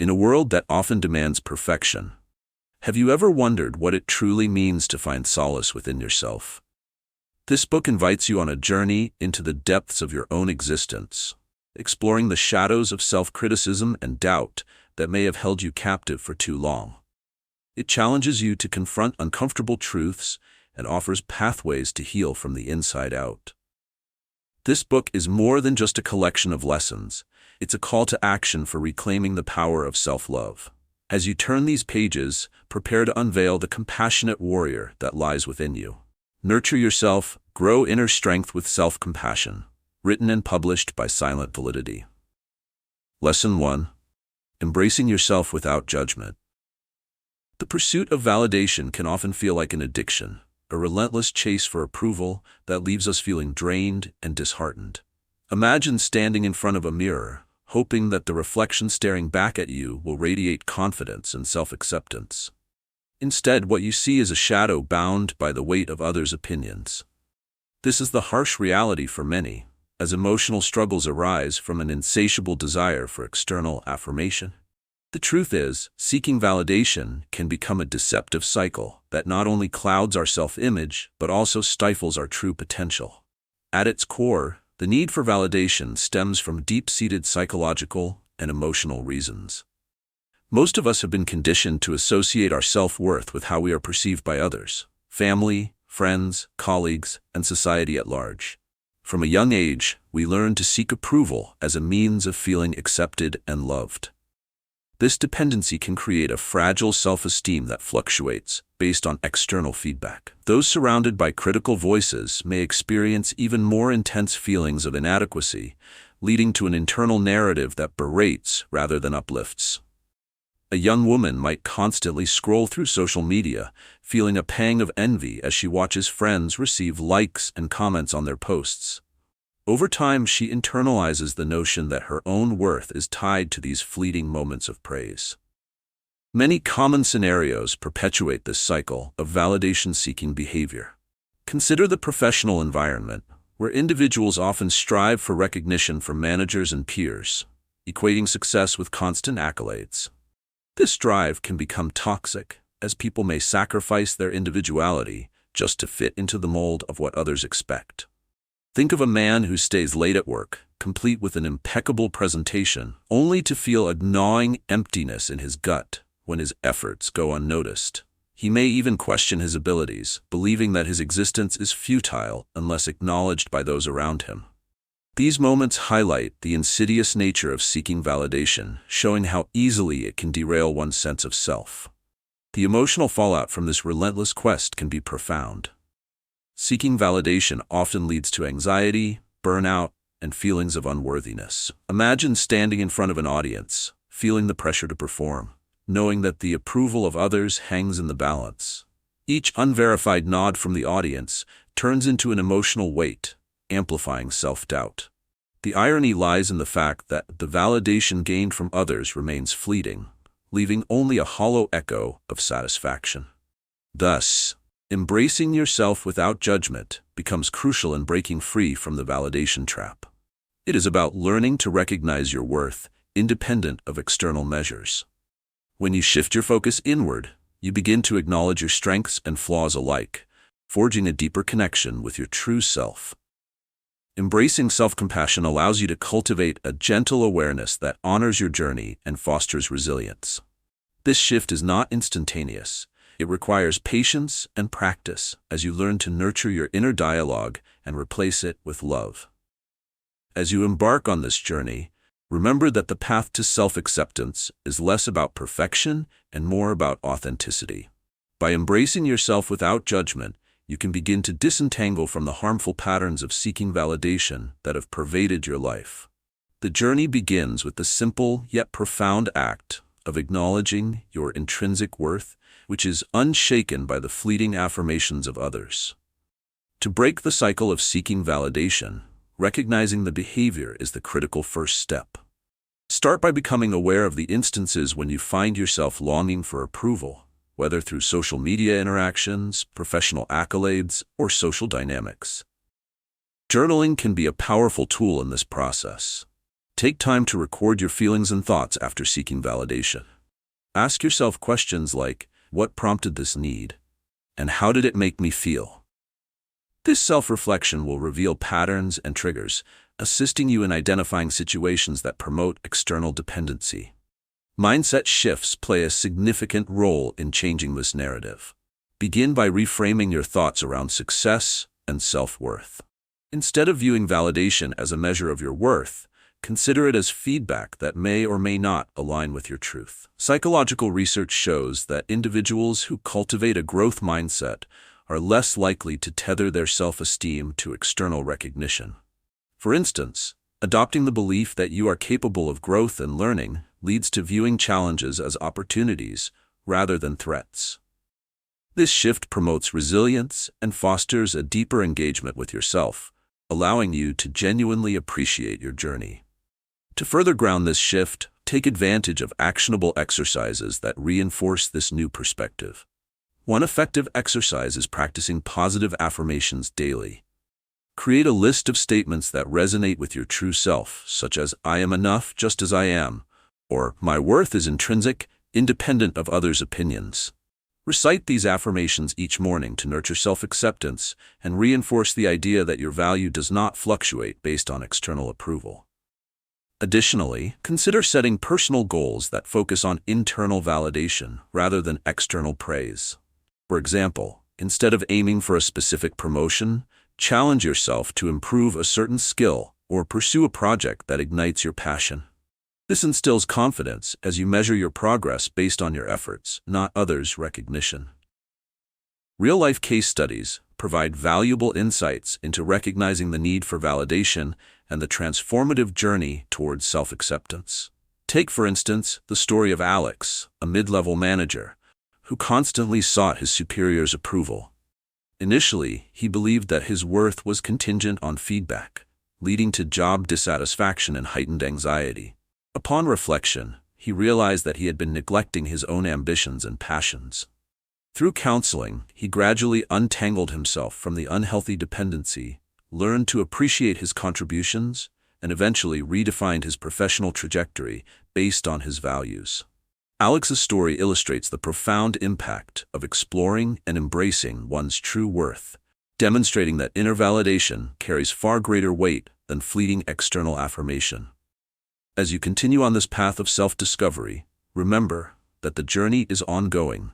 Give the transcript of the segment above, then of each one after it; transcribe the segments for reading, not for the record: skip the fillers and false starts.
In a world that often demands perfection, have you ever wondered what it truly means to find solace within yourself? This book invites you on a journey into the depths of your own existence, exploring the shadows of self-criticism and doubt that may have held you captive for too long. It challenges you to confront uncomfortable truths and offers pathways to heal from the inside out. This book is more than just a collection of lessons. It's a call to action for reclaiming the power of self-love. As you turn these pages, prepare to unveil the compassionate warrior that lies within you. Nurture yourself, grow inner strength with self-compassion. Written and published by Silent Validity. Lesson 1. Embracing yourself without judgment. The pursuit of validation can often feel like an addiction, a relentless chase for approval that leaves us feeling drained and disheartened. Imagine standing in front of a mirror, hoping that the reflection staring back at you will radiate confidence and self-acceptance. Instead, what you see is a shadow bound by the weight of others' opinions. This is the harsh reality for many, as emotional struggles arise from an insatiable desire for external affirmation. The truth is, seeking validation can become a deceptive cycle that not only clouds our self-image, but also stifles our true potential. At its core, the need for validation stems from deep-seated psychological and emotional reasons. Most of us have been conditioned to associate our self-worth with how we are perceived by others, family, friends, colleagues, and society at large. From a young age, we learn to seek approval as a means of feeling accepted and loved. This dependency can create a fragile self-esteem that fluctuates based on external feedback. Those surrounded by critical voices may experience even more intense feelings of inadequacy, leading to an internal narrative that berates rather than uplifts. A young woman might constantly scroll through social media, feeling a pang of envy as she watches friends receive likes and comments on their posts. Over time, she internalizes the notion that her own worth is tied to these fleeting moments of praise. Many common scenarios perpetuate this cycle of validation-seeking behavior. Consider the professional environment, where individuals often strive for recognition from managers and peers, equating success with constant accolades. This drive can become toxic, as people may sacrifice their individuality just to fit into the mold of what others expect. Think of a man who stays late at work, complete with an impeccable presentation, only to feel a gnawing emptiness in his gut when his efforts go unnoticed. He may even question his abilities, believing that his existence is futile unless acknowledged by those around him. These moments highlight the insidious nature of seeking validation, showing how easily it can derail one's sense of self. The emotional fallout from this relentless quest can be profound. Seeking validation often leads to anxiety, burnout, and feelings of unworthiness. Imagine standing in front of an audience, feeling the pressure to perform, knowing that the approval of others hangs in the balance. Each unverified nod from the audience turns into an emotional weight, amplifying self-doubt. The irony lies in the fact that the validation gained from others remains fleeting, leaving only a hollow echo of satisfaction. Thus, embracing yourself without judgment becomes crucial in breaking free from the validation trap. It is about learning to recognize your worth, independent of external measures. When you shift your focus inward, you begin to acknowledge your strengths and flaws alike, forging a deeper connection with your true self. Embracing self-compassion allows you to cultivate a gentle awareness that honors your journey and fosters resilience. This shift is not instantaneous. It requires patience and practice as you learn to nurture your inner dialogue and replace it with love. As you embark on this journey, remember that the path to self-acceptance is less about perfection and more about authenticity. By embracing yourself without judgment, you can begin to disentangle from the harmful patterns of seeking validation that have pervaded your life. The journey begins with the simple yet profound act of acknowledging your intrinsic worth, which is unshaken by the fleeting affirmations of others. To break the cycle of seeking validation, recognizing the behavior is the critical first step. Start by becoming aware of the instances when you find yourself longing for approval, whether through social media interactions, professional accolades, or social dynamics. Journaling can be a powerful tool in this process. Take time to record your feelings and thoughts after seeking validation. Ask yourself questions like, what prompted this need? And how did it make me feel? This self-reflection will reveal patterns and triggers, assisting you in identifying situations that promote external dependency. Mindset shifts play a significant role in changing this narrative. Begin by reframing your thoughts around success and self-worth. Instead of viewing validation as a measure of your worth, consider it as feedback that may or may not align with your truth. Psychological research shows that individuals who cultivate a growth mindset are less likely to tether their self-esteem to external recognition. For instance, adopting the belief that you are capable of growth and learning leads to viewing challenges as opportunities rather than threats. This shift promotes resilience and fosters a deeper engagement with yourself, allowing you to genuinely appreciate your journey. To further ground this shift, take advantage of actionable exercises that reinforce this new perspective. One effective exercise is practicing positive affirmations daily. Create a list of statements that resonate with your true self, such as, I am enough just as I am, or my worth is intrinsic, independent of others' opinions. Recite these affirmations each morning to nurture self-acceptance and reinforce the idea that your value does not fluctuate based on external approval. Additionally, consider setting personal goals that focus on internal validation rather than external praise. For example, instead of aiming for a specific promotion, challenge yourself to improve a certain skill or pursue a project that ignites your passion. This instills confidence as you measure your progress based on your efforts, not others' recognition. Real-life case studies provide valuable insights into recognizing the need for validation and the transformative journey towards self-acceptance. Take, for instance, the story of Alex, a mid-level manager, who constantly sought his superior's approval. Initially, he believed that his worth was contingent on feedback, leading to job dissatisfaction and heightened anxiety. Upon reflection, he realized that he had been neglecting his own ambitions and passions. Through counseling, he gradually untangled himself from the unhealthy dependency, learned to appreciate his contributions, and eventually redefined his professional trajectory based on his values. Alex's story illustrates the profound impact of exploring and embracing one's true worth, demonstrating that inner validation carries far greater weight than fleeting external affirmation. As you continue on this path of self-discovery, remember that the journey is ongoing,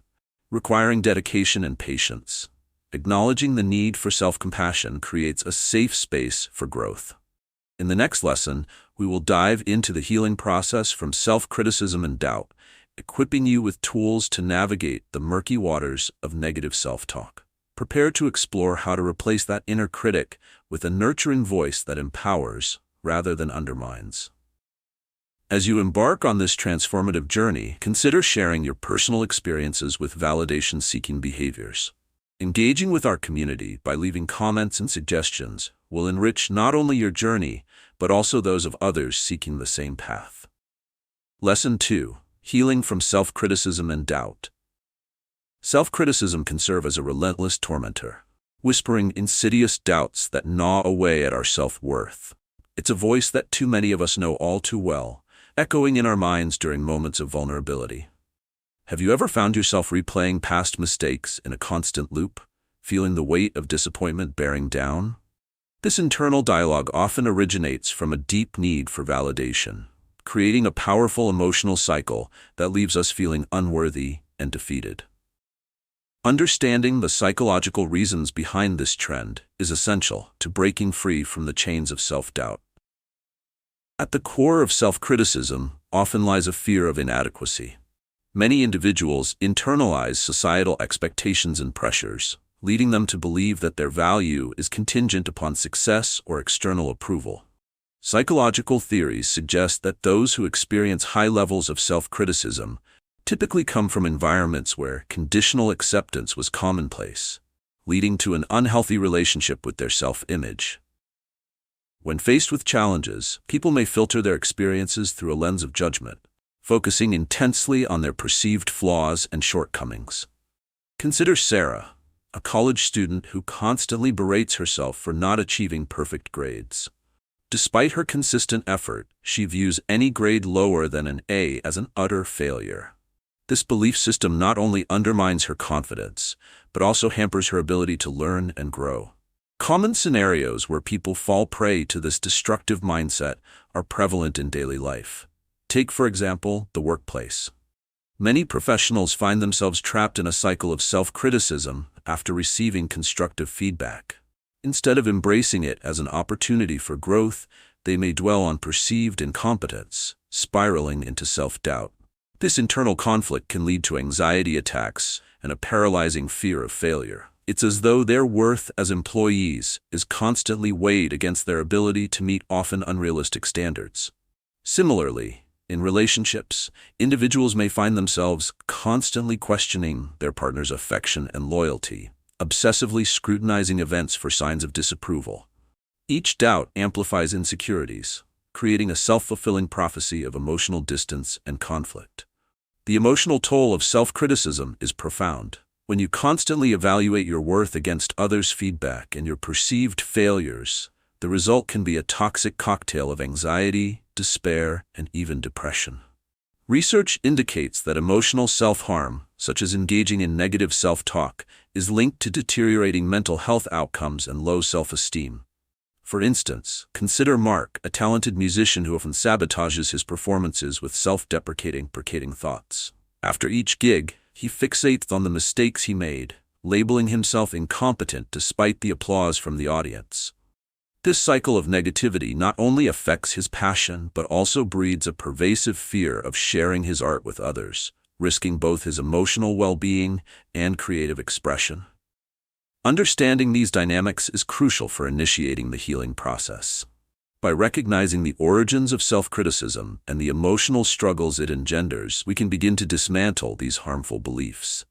requiring dedication and patience. Acknowledging the need for self-compassion creates a safe space for growth. In the next lesson, we will dive into the healing process from self-criticism and doubt, equipping you with tools to navigate the murky waters of negative self-talk. Prepare to explore how to replace that inner critic with a nurturing voice that empowers rather than undermines. As you embark on this transformative journey, consider sharing your personal experiences with validation-seeking behaviors. Engaging with our community by leaving comments and suggestions will enrich not only your journey, but also those of others seeking the same path. Lesson 2. Healing from self-criticism and doubt. Self-criticism can serve as a relentless tormentor, whispering insidious doubts that gnaw away at our self-worth. It's a voice that too many of us know all too well, echoing in our minds during moments of vulnerability. Have you ever found yourself replaying past mistakes in a constant loop, feeling the weight of disappointment bearing down? This internal dialogue often originates from a deep need for validation, creating a powerful emotional cycle that leaves us feeling unworthy and defeated. Understanding the psychological reasons behind this trend is essential to breaking free from the chains of self-doubt. At the core of self-criticism often lies a fear of inadequacy. Many individuals internalize societal expectations and pressures, leading them to believe that their value is contingent upon success or external approval. Psychological theories suggest that those who experience high levels of self-criticism typically come from environments where conditional acceptance was commonplace, leading to an unhealthy relationship with their self-image. When faced with challenges, people may filter their experiences through a lens of judgment, focusing intensely on their perceived flaws and shortcomings. Consider Sarah, a college student who constantly berates herself for not achieving perfect grades. Despite her consistent effort, she views any grade lower than an A as an utter failure. This belief system not only undermines her confidence, but also hampers her ability to learn and grow. Common scenarios where people fall prey to this destructive mindset are prevalent in daily life. Take, for example, the workplace. Many professionals find themselves trapped in a cycle of self-criticism after receiving constructive feedback. Instead of embracing it as an opportunity for growth, they may dwell on perceived incompetence, spiraling into self-doubt. This internal conflict can lead to anxiety attacks and a paralyzing fear of failure. It's as though their worth as employees is constantly weighed against their ability to meet often unrealistic standards. Similarly, in relationships, individuals may find themselves constantly questioning their partner's affection and loyalty, obsessively scrutinizing events for signs of disapproval. Each doubt amplifies insecurities, creating a self-fulfilling prophecy of emotional distance and conflict. The emotional toll of self-criticism is profound. When you constantly evaluate your worth against others' feedback and your perceived failures, the result can be a toxic cocktail of anxiety, despair, and even depression. Research indicates that emotional self-harm, such as engaging in negative self-talk, is linked to deteriorating mental health outcomes and low self-esteem. For instance, consider Mark, a talented musician who often sabotages his performances with self-deprecating thoughts. After each gig, he fixates on the mistakes he made, labeling himself incompetent despite the applause from the audience. This cycle of negativity not only affects his passion but also breeds a pervasive fear of sharing his art with others, risking both his emotional well-being and creative expression. Understanding these dynamics is crucial for initiating the healing process. By recognizing the origins of self-criticism and the emotional struggles it engenders, we can begin to dismantle these harmful beliefs.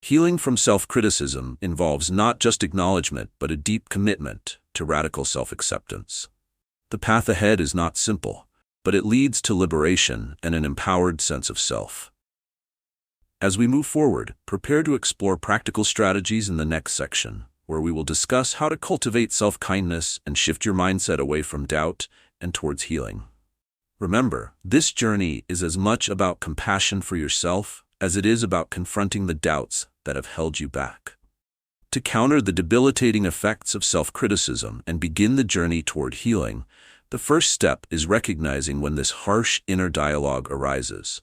Healing from self-criticism involves not just acknowledgement but a deep commitment to radical self-acceptance. The path ahead is not simple, but it leads to liberation and an empowered sense of self. As we move forward, prepare to explore practical strategies in the next section, where we will discuss how to cultivate self-kindness and shift your mindset away from doubt and towards healing. Remember, this journey is as much about compassion for yourself as it is about confronting the doubts that have held you back. To counter the debilitating effects of self-criticism and begin the journey toward healing, the first step is recognizing when this harsh inner dialogue arises.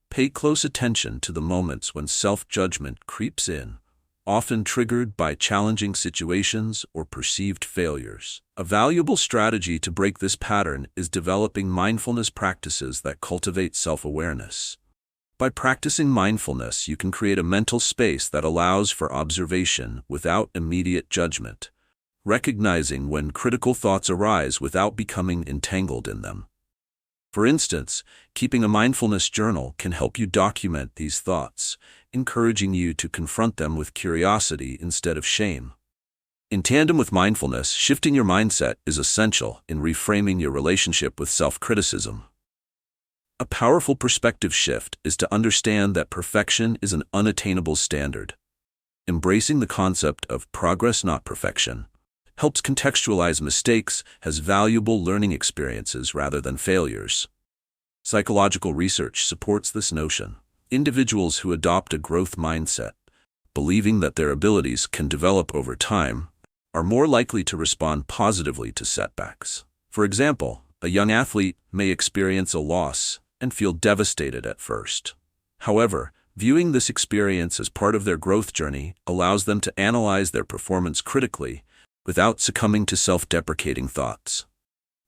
Pay close attention to the moments when self-judgment creeps in, often triggered by challenging situations or perceived failures. A valuable strategy to break this pattern is developing mindfulness practices that cultivate self-awareness. By practicing mindfulness, you can create a mental space that allows for observation without immediate judgment, recognizing when critical thoughts arise without becoming entangled in them. For instance, keeping a mindfulness journal can help you document these thoughts, encouraging you to confront them with curiosity instead of shame. In tandem with mindfulness, shifting your mindset is essential in reframing your relationship with self-criticism. A powerful perspective shift is to understand that perfection is an unattainable standard. Embracing the concept of progress, not perfection, helps contextualize mistakes as valuable learning experiences rather than failures. Psychological research supports this notion. Individuals who adopt a growth mindset, believing that their abilities can develop over time, are more likely to respond positively to setbacks. For example, a young athlete may experience a loss and feel devastated at first. However, viewing this experience as part of their growth journey allows them to analyze their performance critically without succumbing to self-deprecating thoughts.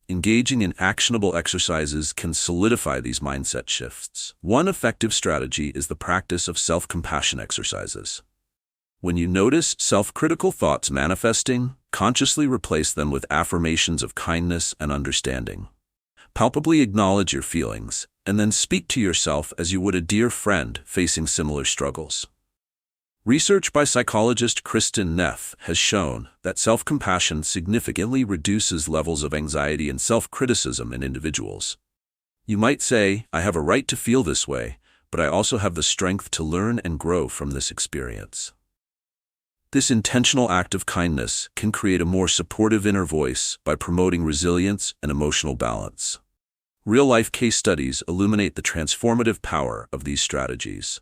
Engaging in actionable exercises can solidify these mindset shifts. One effective strategy is the practice of self-compassion exercises. When you notice self-critical thoughts manifesting, consciously replace them with affirmations of kindness and understanding. Palpably acknowledge your feelings, and then speak to yourself as you would a dear friend facing similar struggles. Research by psychologist Kristin Neff has shown that self-compassion significantly reduces levels of anxiety and self-criticism in individuals. You might say, "I have a right to feel this way, but I also have the strength to learn and grow from this experience." This intentional act of kindness can create a more supportive inner voice by promoting resilience and emotional balance. Real-life case studies illuminate the transformative power of these strategies.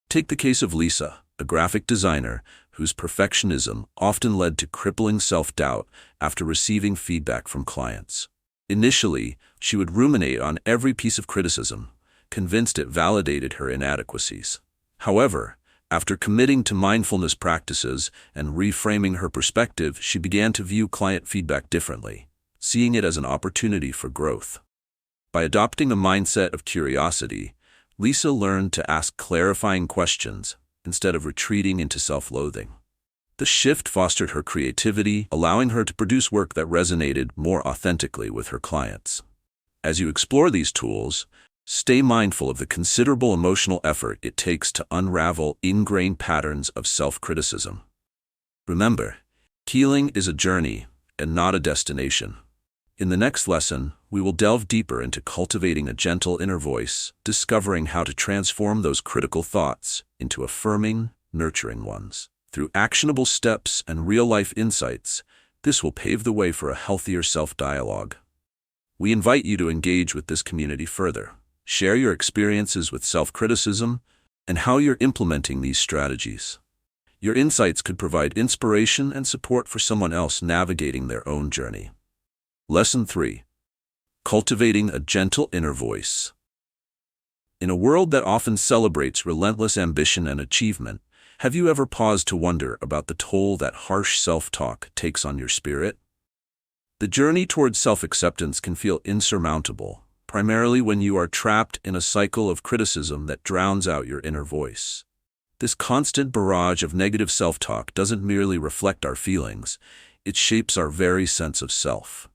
Take the case of Lisa, a graphic designer whose perfectionism often led to crippling self-doubt after receiving feedback from clients. Initially, she would ruminate on every piece of criticism, convinced it validated her inadequacies. However, after committing to mindfulness practices and reframing her perspective, she began to view client feedback differently, seeing it as an opportunity for growth. By adopting a mindset of curiosity, Lisa learned to ask clarifying questions instead of retreating into self-loathing. The shift fostered her creativity, allowing her to produce work that resonated more authentically with her clients. As you explore these tools, stay mindful of the considerable emotional effort it takes to unravel ingrained patterns of self-criticism. Remember, healing is a journey and not a destination. In the next lesson, we will delve deeper into cultivating a gentle inner voice, discovering how to transform those critical thoughts into affirming, nurturing ones. Through actionable steps and real-life insights, this will pave the way for a healthier self-dialogue. We invite you to engage with this community further. Share your experiences with self-criticism and how you're implementing these strategies. Your insights could provide inspiration and support for someone else navigating their own journey. Lesson 3. Cultivating a gentle inner voice. In a world that often celebrates relentless ambition and achievement, have you ever paused to wonder about the toll that harsh self-talk takes on your spirit? The journey towards self-acceptance can feel insurmountable, primarily when you are trapped in a cycle of criticism that drowns out your inner voice. This constant barrage of negative self-talk doesn't merely reflect our feelings, it shapes our very sense of self.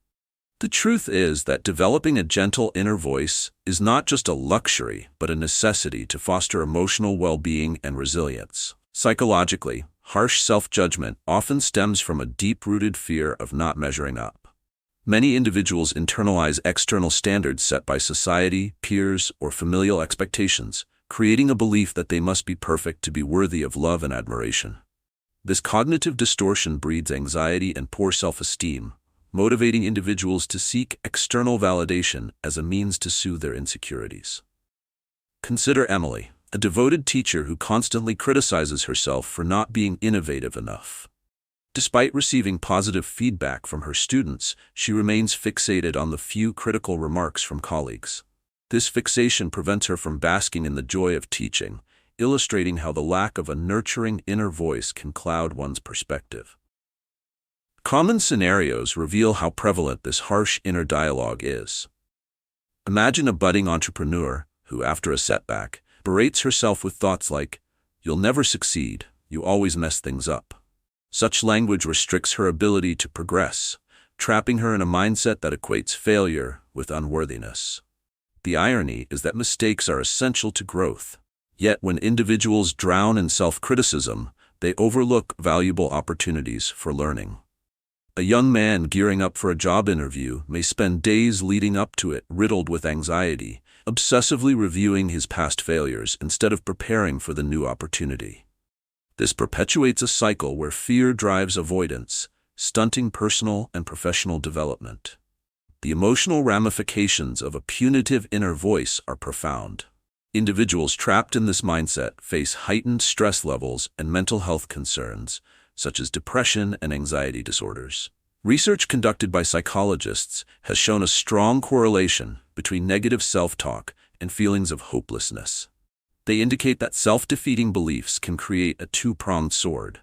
The truth is that developing a gentle inner voice is not just a luxury, but a necessity to foster emotional well-being and resilience. Psychologically, harsh self-judgment often stems from a deep-rooted fear of not measuring up. Many individuals internalize external standards set by society, peers, or familial expectations, creating a belief that they must be perfect to be worthy of love and admiration. This cognitive distortion breeds anxiety and poor self-esteem, motivating individuals to seek external validation as a means to soothe their insecurities. Consider Emily, a devoted teacher who constantly criticizes herself for not being innovative enough. Despite receiving positive feedback from her students, she remains fixated on the few critical remarks from colleagues. This fixation prevents her from basking in the joy of teaching, illustrating how the lack of a nurturing inner voice can cloud one's perspective. Common scenarios reveal how prevalent this harsh inner dialogue is. Imagine a budding entrepreneur who, after a setback, berates herself with thoughts like, "You'll never succeed, you always mess things up." Such language restricts her ability to progress, trapping her in a mindset that equates failure with unworthiness. The irony is that mistakes are essential to growth. Yet when individuals drown in self-criticism, they overlook valuable opportunities for learning. A young man gearing up for a job interview may spend days leading up to it riddled with anxiety, obsessively reviewing his past failures instead of preparing for the new opportunity. This perpetuates a cycle where fear drives avoidance, stunting personal and professional development. The emotional ramifications of a punitive inner voice are profound. Individuals trapped in this mindset face heightened stress levels and mental health concerns, such as depression and anxiety disorders. Research conducted by psychologists has shown a strong correlation between negative self-talk and feelings of hopelessness. They indicate that self-defeating beliefs can create a two-pronged sword,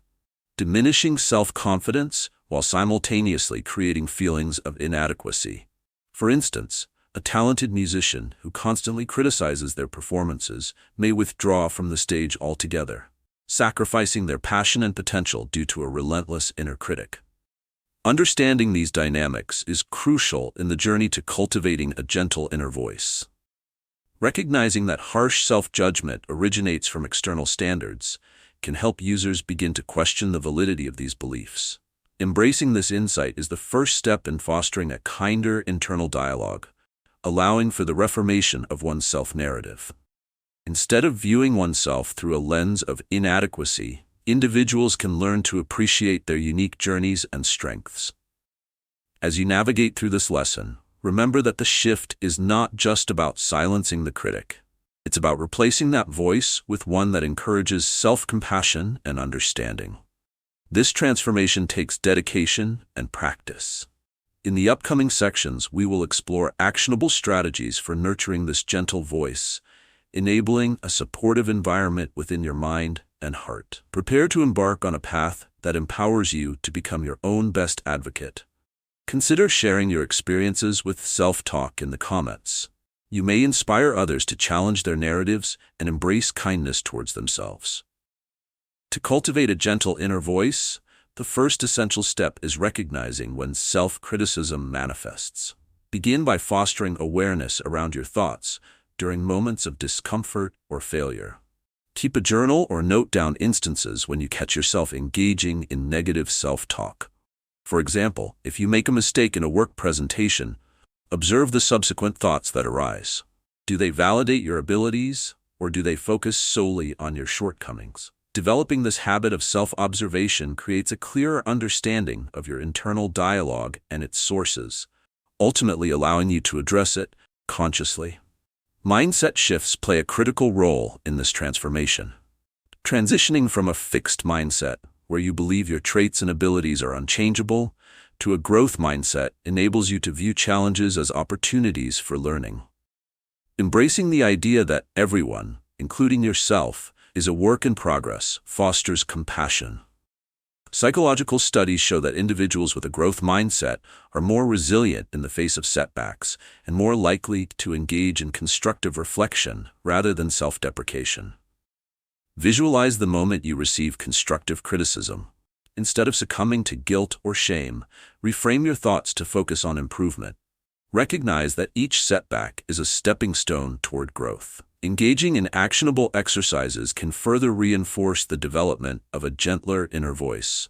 diminishing self-confidence while simultaneously creating feelings of inadequacy. For instance, a talented musician who constantly criticizes their performances may withdraw from the stage altogether, sacrificing their passion and potential due to a relentless inner critic. Understanding these dynamics is crucial in the journey to cultivating a gentle inner voice. Recognizing that harsh self-judgment originates from external standards can help users begin to question the validity of these beliefs. Embracing this insight is the first step in fostering a kinder internal dialogue, allowing for the reformation of one's self-narrative. Instead of viewing oneself through a lens of inadequacy, individuals can learn to appreciate their unique journeys and strengths. As you navigate through this lesson, remember that the shift is not just about silencing the critic. It's about replacing that voice with one that encourages self-compassion and understanding. This transformation takes dedication and practice. In the upcoming sections, we will explore actionable strategies for nurturing this gentle voice, enabling a supportive environment within your mind and heart. Prepare to embark on a path that empowers you to become your own best advocate. Consider sharing your experiences with self-talk in the comments. You may inspire others to challenge their narratives and embrace kindness towards themselves. To cultivate a gentle inner voice, the first essential step is recognizing when self-criticism manifests. Begin by fostering awareness around your thoughts during moments of discomfort or failure. Keep a journal or note down instances when you catch yourself engaging in negative self-talk. For example, if you make a mistake in a work presentation, observe the subsequent thoughts that arise. Do they validate your abilities, or do they focus solely on your shortcomings? Developing this habit of self-observation creates a clearer understanding of your internal dialogue and its sources, ultimately allowing you to address it consciously. Mindset shifts play a critical role in this transformation. Transitioning from a fixed mindset, where you believe your traits and abilities are unchangeable, to a growth mindset enables you to view challenges as opportunities for learning. Embracing the idea that everyone, including yourself, is a work in progress fosters compassion. Psychological studies show that individuals with a growth mindset are more resilient in the face of setbacks and more likely to engage in constructive reflection rather than self-deprecation. Visualize the moment you receive constructive criticism. Instead of succumbing to guilt or shame, reframe your thoughts to focus on improvement. Recognize that each setback is a stepping stone toward growth. Engaging in actionable exercises can further reinforce the development of a gentler inner voice.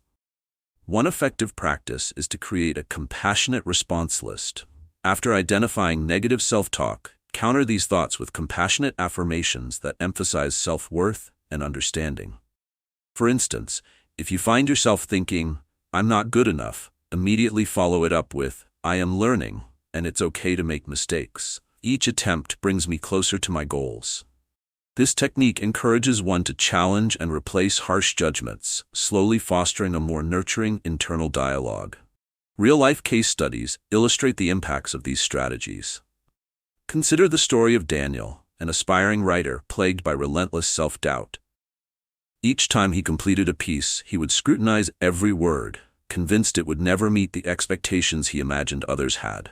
One effective practice is to create a compassionate response list. After identifying negative self-talk, counter these thoughts with compassionate affirmations that emphasize self-worth and understanding. For instance, if you find yourself thinking, "I'm not good enough," immediately follow it up with, "I am learning, and it's okay to make mistakes. Each attempt brings me closer to my goals." This technique encourages one to challenge and replace harsh judgments, slowly fostering a more nurturing internal dialogue. Real-life case studies illustrate the impacts of these strategies. Consider the story of Daniel, an aspiring writer plagued by relentless self-doubt. Each time he completed a piece, he would scrutinize every word, convinced it would never meet the expectations he imagined others had.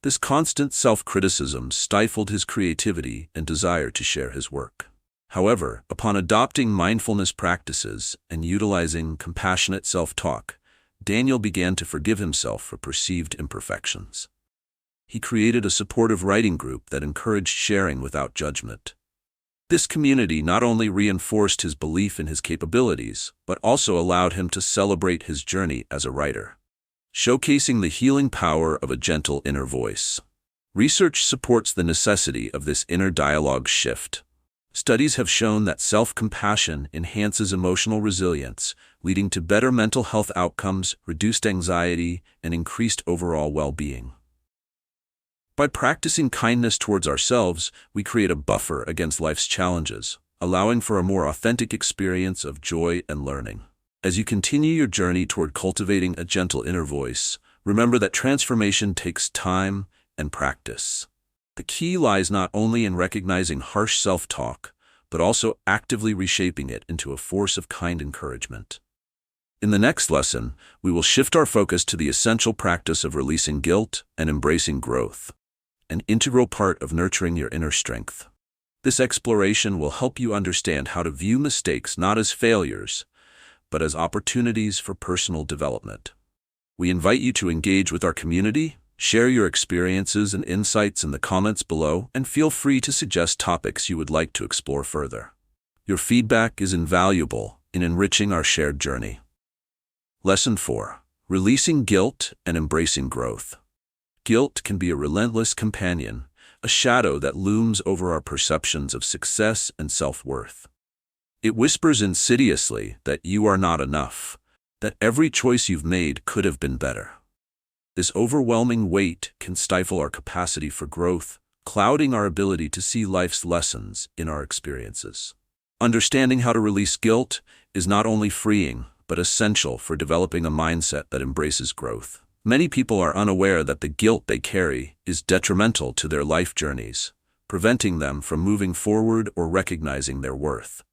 This constant self-criticism stifled his creativity and desire to share his work. However, upon adopting mindfulness practices and utilizing compassionate self-talk, Daniel began to forgive himself for perceived imperfections. He created a supportive writing group that encouraged sharing without judgment. This community not only reinforced his belief in his capabilities, but also allowed him to celebrate his journey as a writer, showcasing the healing power of a gentle inner voice. Research supports the necessity of this inner dialogue shift. Studies have shown that self-compassion enhances emotional resilience, leading to better mental health outcomes, reduced anxiety, and increased overall well-being. By practicing kindness towards ourselves, we create a buffer against life's challenges, allowing for a more authentic experience of joy and learning. As you continue your journey toward cultivating a gentle inner voice, remember that transformation takes time and practice. The key lies not only in recognizing harsh self-talk, but also actively reshaping it into a force of kind encouragement. In the next lesson, we will shift our focus to the essential practice of releasing guilt and embracing growth, an integral part of nurturing your inner strength. This exploration will help you understand how to view mistakes not as failures, but as opportunities for personal development. We invite you to engage with our community, share your experiences and insights in the comments below, and feel free to suggest topics you would like to explore further. Your feedback is invaluable in enriching our shared journey. Lesson 4. Releasing guilt and embracing growth. Guilt can be a relentless companion, a shadow that looms over our perceptions of success and self-worth. It whispers insidiously that you are not enough, that every choice you've made could have been better. This overwhelming weight can stifle our capacity for growth, clouding our ability to see life's lessons in our experiences. Understanding how to release guilt is not only freeing, but essential for developing a mindset that embraces growth. Many people are unaware that the guilt they carry is detrimental to their life journeys, preventing them from moving forward or recognizing their worth.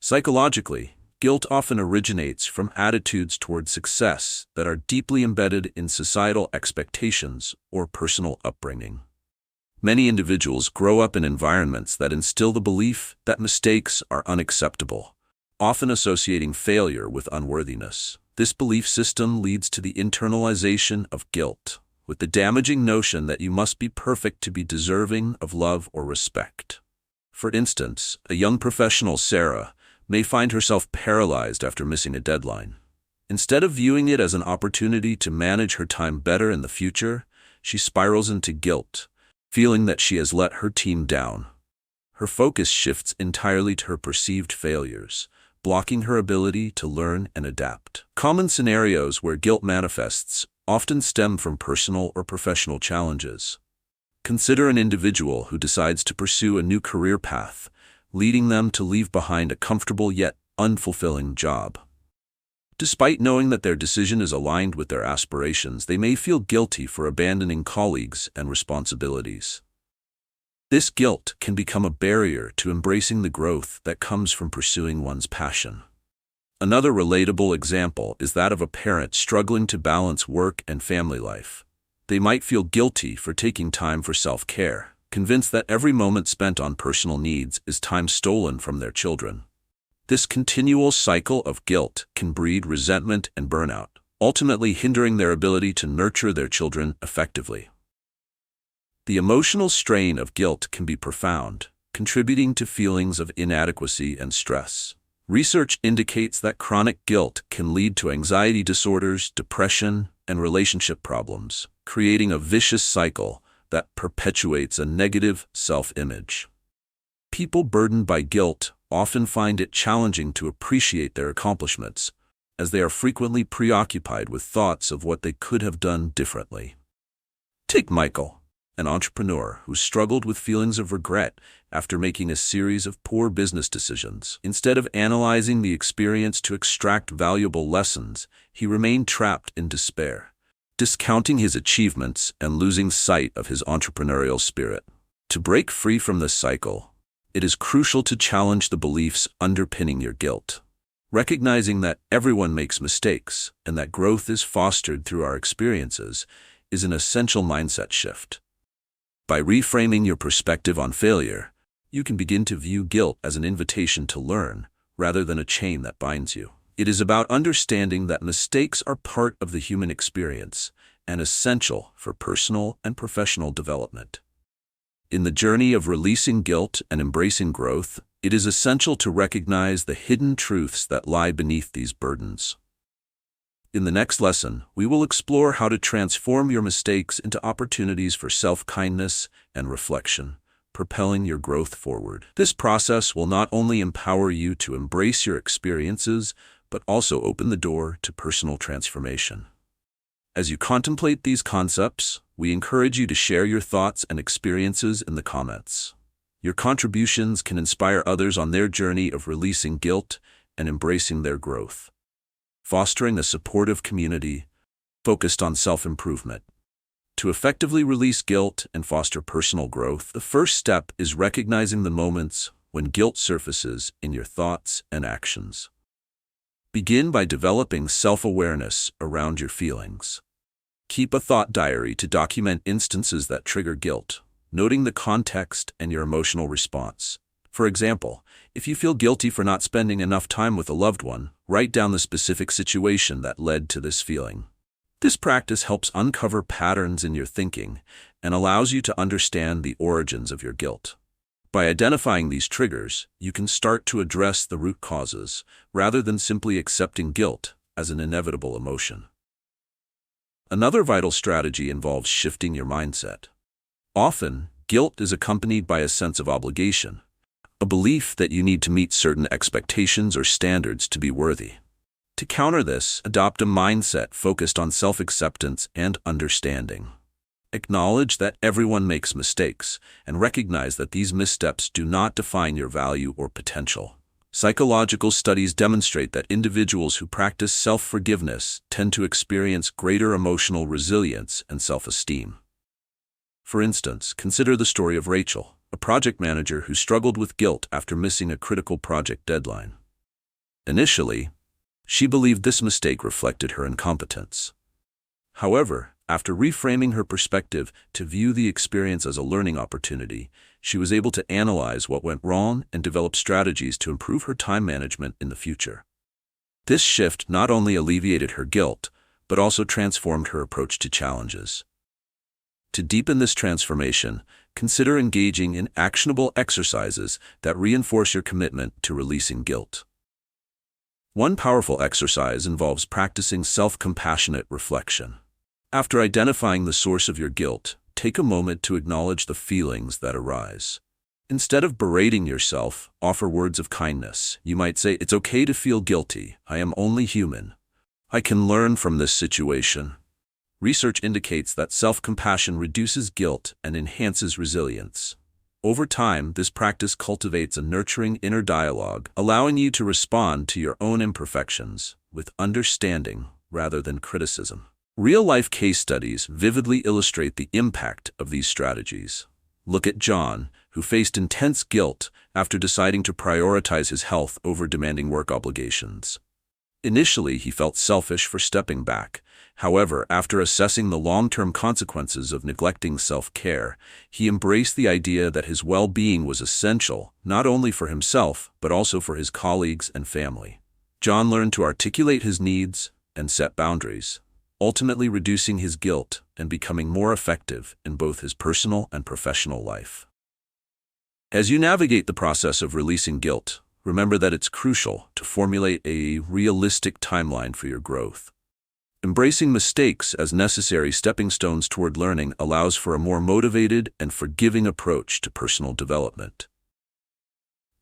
Psychologically, guilt often originates from attitudes toward success that are deeply embedded in societal expectations or personal upbringing. Many individuals grow up in environments that instill the belief that mistakes are unacceptable, often associating failure with unworthiness. This belief system leads to the internalization of guilt, with the damaging notion that you must be perfect to be deserving of love or respect. For instance, a young professional, Sarah, may find herself paralyzed after missing a deadline. Instead of viewing it as an opportunity to manage her time better in the future, she spirals into guilt, feeling that she has let her team down. Her focus shifts entirely to her perceived failures, blocking her ability to learn and adapt. Common scenarios where guilt manifests often stem from personal or professional challenges. Consider an individual who decides to pursue a new career path, leading them to leave behind a comfortable yet unfulfilling job. Despite knowing that their decision is aligned with their aspirations, they may feel guilty for abandoning colleagues and responsibilities. This guilt can become a barrier to embracing the growth that comes from pursuing one's passion. Another relatable example is that of a parent struggling to balance work and family life. They might feel guilty for taking time for self-care, convinced that every moment spent on personal needs is time stolen from their children. This continual cycle of guilt can breed resentment and burnout, ultimately hindering their ability to nurture their children effectively. The emotional strain of guilt can be profound, contributing to feelings of inadequacy and stress. Research indicates that chronic guilt can lead to anxiety disorders, depression, and relationship problems, creating a vicious cycle that perpetuates a negative self-image. People burdened by guilt often find it challenging to appreciate their accomplishments, as they are frequently preoccupied with thoughts of what they could have done differently. Take Michael, an entrepreneur who struggled with feelings of regret after making a series of poor business decisions. Instead of analyzing the experience to extract valuable lessons, he remained trapped in despair, discounting his achievements and losing sight of his entrepreneurial spirit. To break free from this cycle, it is crucial to challenge the beliefs underpinning your guilt. Recognizing that everyone makes mistakes and that growth is fostered through our experiences is an essential mindset shift. By reframing your perspective on failure, you can begin to view guilt as an invitation to learn, rather than a chain that binds you. It is about understanding that mistakes are part of the human experience and essential for personal and professional development. In the journey of releasing guilt and embracing growth, it is essential to recognize the hidden truths that lie beneath these burdens. In the next lesson, we will explore how to transform your mistakes into opportunities for self-kindness and reflection, propelling your growth forward. This process will not only empower you to embrace your experiences, but also open the door to personal transformation. As you contemplate these concepts, we encourage you to share your thoughts and experiences in the comments. Your contributions can inspire others on their journey of releasing guilt and embracing their growth. Fostering a supportive community focused on self-improvement. To effectively release guilt and foster personal growth, the first step is recognizing the moments when guilt surfaces in your thoughts and actions. Begin by developing self-awareness around your feelings. Keep a thought diary to document instances that trigger guilt, noting the context and your emotional response. For example, if you feel guilty for not spending enough time with a loved one, write down the specific situation that led to this feeling. This practice helps uncover patterns in your thinking and allows you to understand the origins of your guilt. By identifying these triggers, you can start to address the root causes, rather than simply accepting guilt as an inevitable emotion. Another vital strategy involves shifting your mindset. Often, guilt is accompanied by a sense of obligation, a belief that you need to meet certain expectations or standards to be worthy. To counter this, adopt a mindset focused on self-acceptance and understanding. Acknowledge that everyone makes mistakes, and recognize that these missteps do not define your value or potential. Psychological studies demonstrate that individuals who practice self-forgiveness tend to experience greater emotional resilience and self-esteem. For instance, consider the story of Rachel, a project manager who struggled with guilt after missing a critical project deadline. Initially, she believed this mistake reflected her incompetence. However, after reframing her perspective to view the experience as a learning opportunity, she was able to analyze what went wrong and develop strategies to improve her time management in the future. This shift not only alleviated her guilt, but also transformed her approach to challenges. To deepen this transformation, consider engaging in actionable exercises that reinforce your commitment to releasing guilt. One powerful exercise involves practicing self-compassionate reflection. After identifying the source of your guilt, take a moment to acknowledge the feelings that arise. Instead of berating yourself, offer words of kindness. You might say, "It's okay to feel guilty. I am only human. I can learn from this situation." Research indicates that self-compassion reduces guilt and enhances resilience. Over time, this practice cultivates a nurturing inner dialogue, allowing you to respond to your own imperfections with understanding rather than criticism. Real-life case studies vividly illustrate the impact of these strategies. Look at John, who faced intense guilt after deciding to prioritize his health over demanding work obligations. Initially, he felt selfish for stepping back. However, after assessing the long-term consequences of neglecting self-care, he embraced the idea that his well-being was essential, not only for himself, but also for his colleagues and family. John learned to articulate his needs and set boundaries, ultimately reducing his guilt and becoming more effective in both his personal and professional life. As you navigate the process of releasing guilt, remember that it's crucial to formulate a realistic timeline for your growth. Embracing mistakes as necessary stepping stones toward learning allows for a more motivated and forgiving approach to personal development.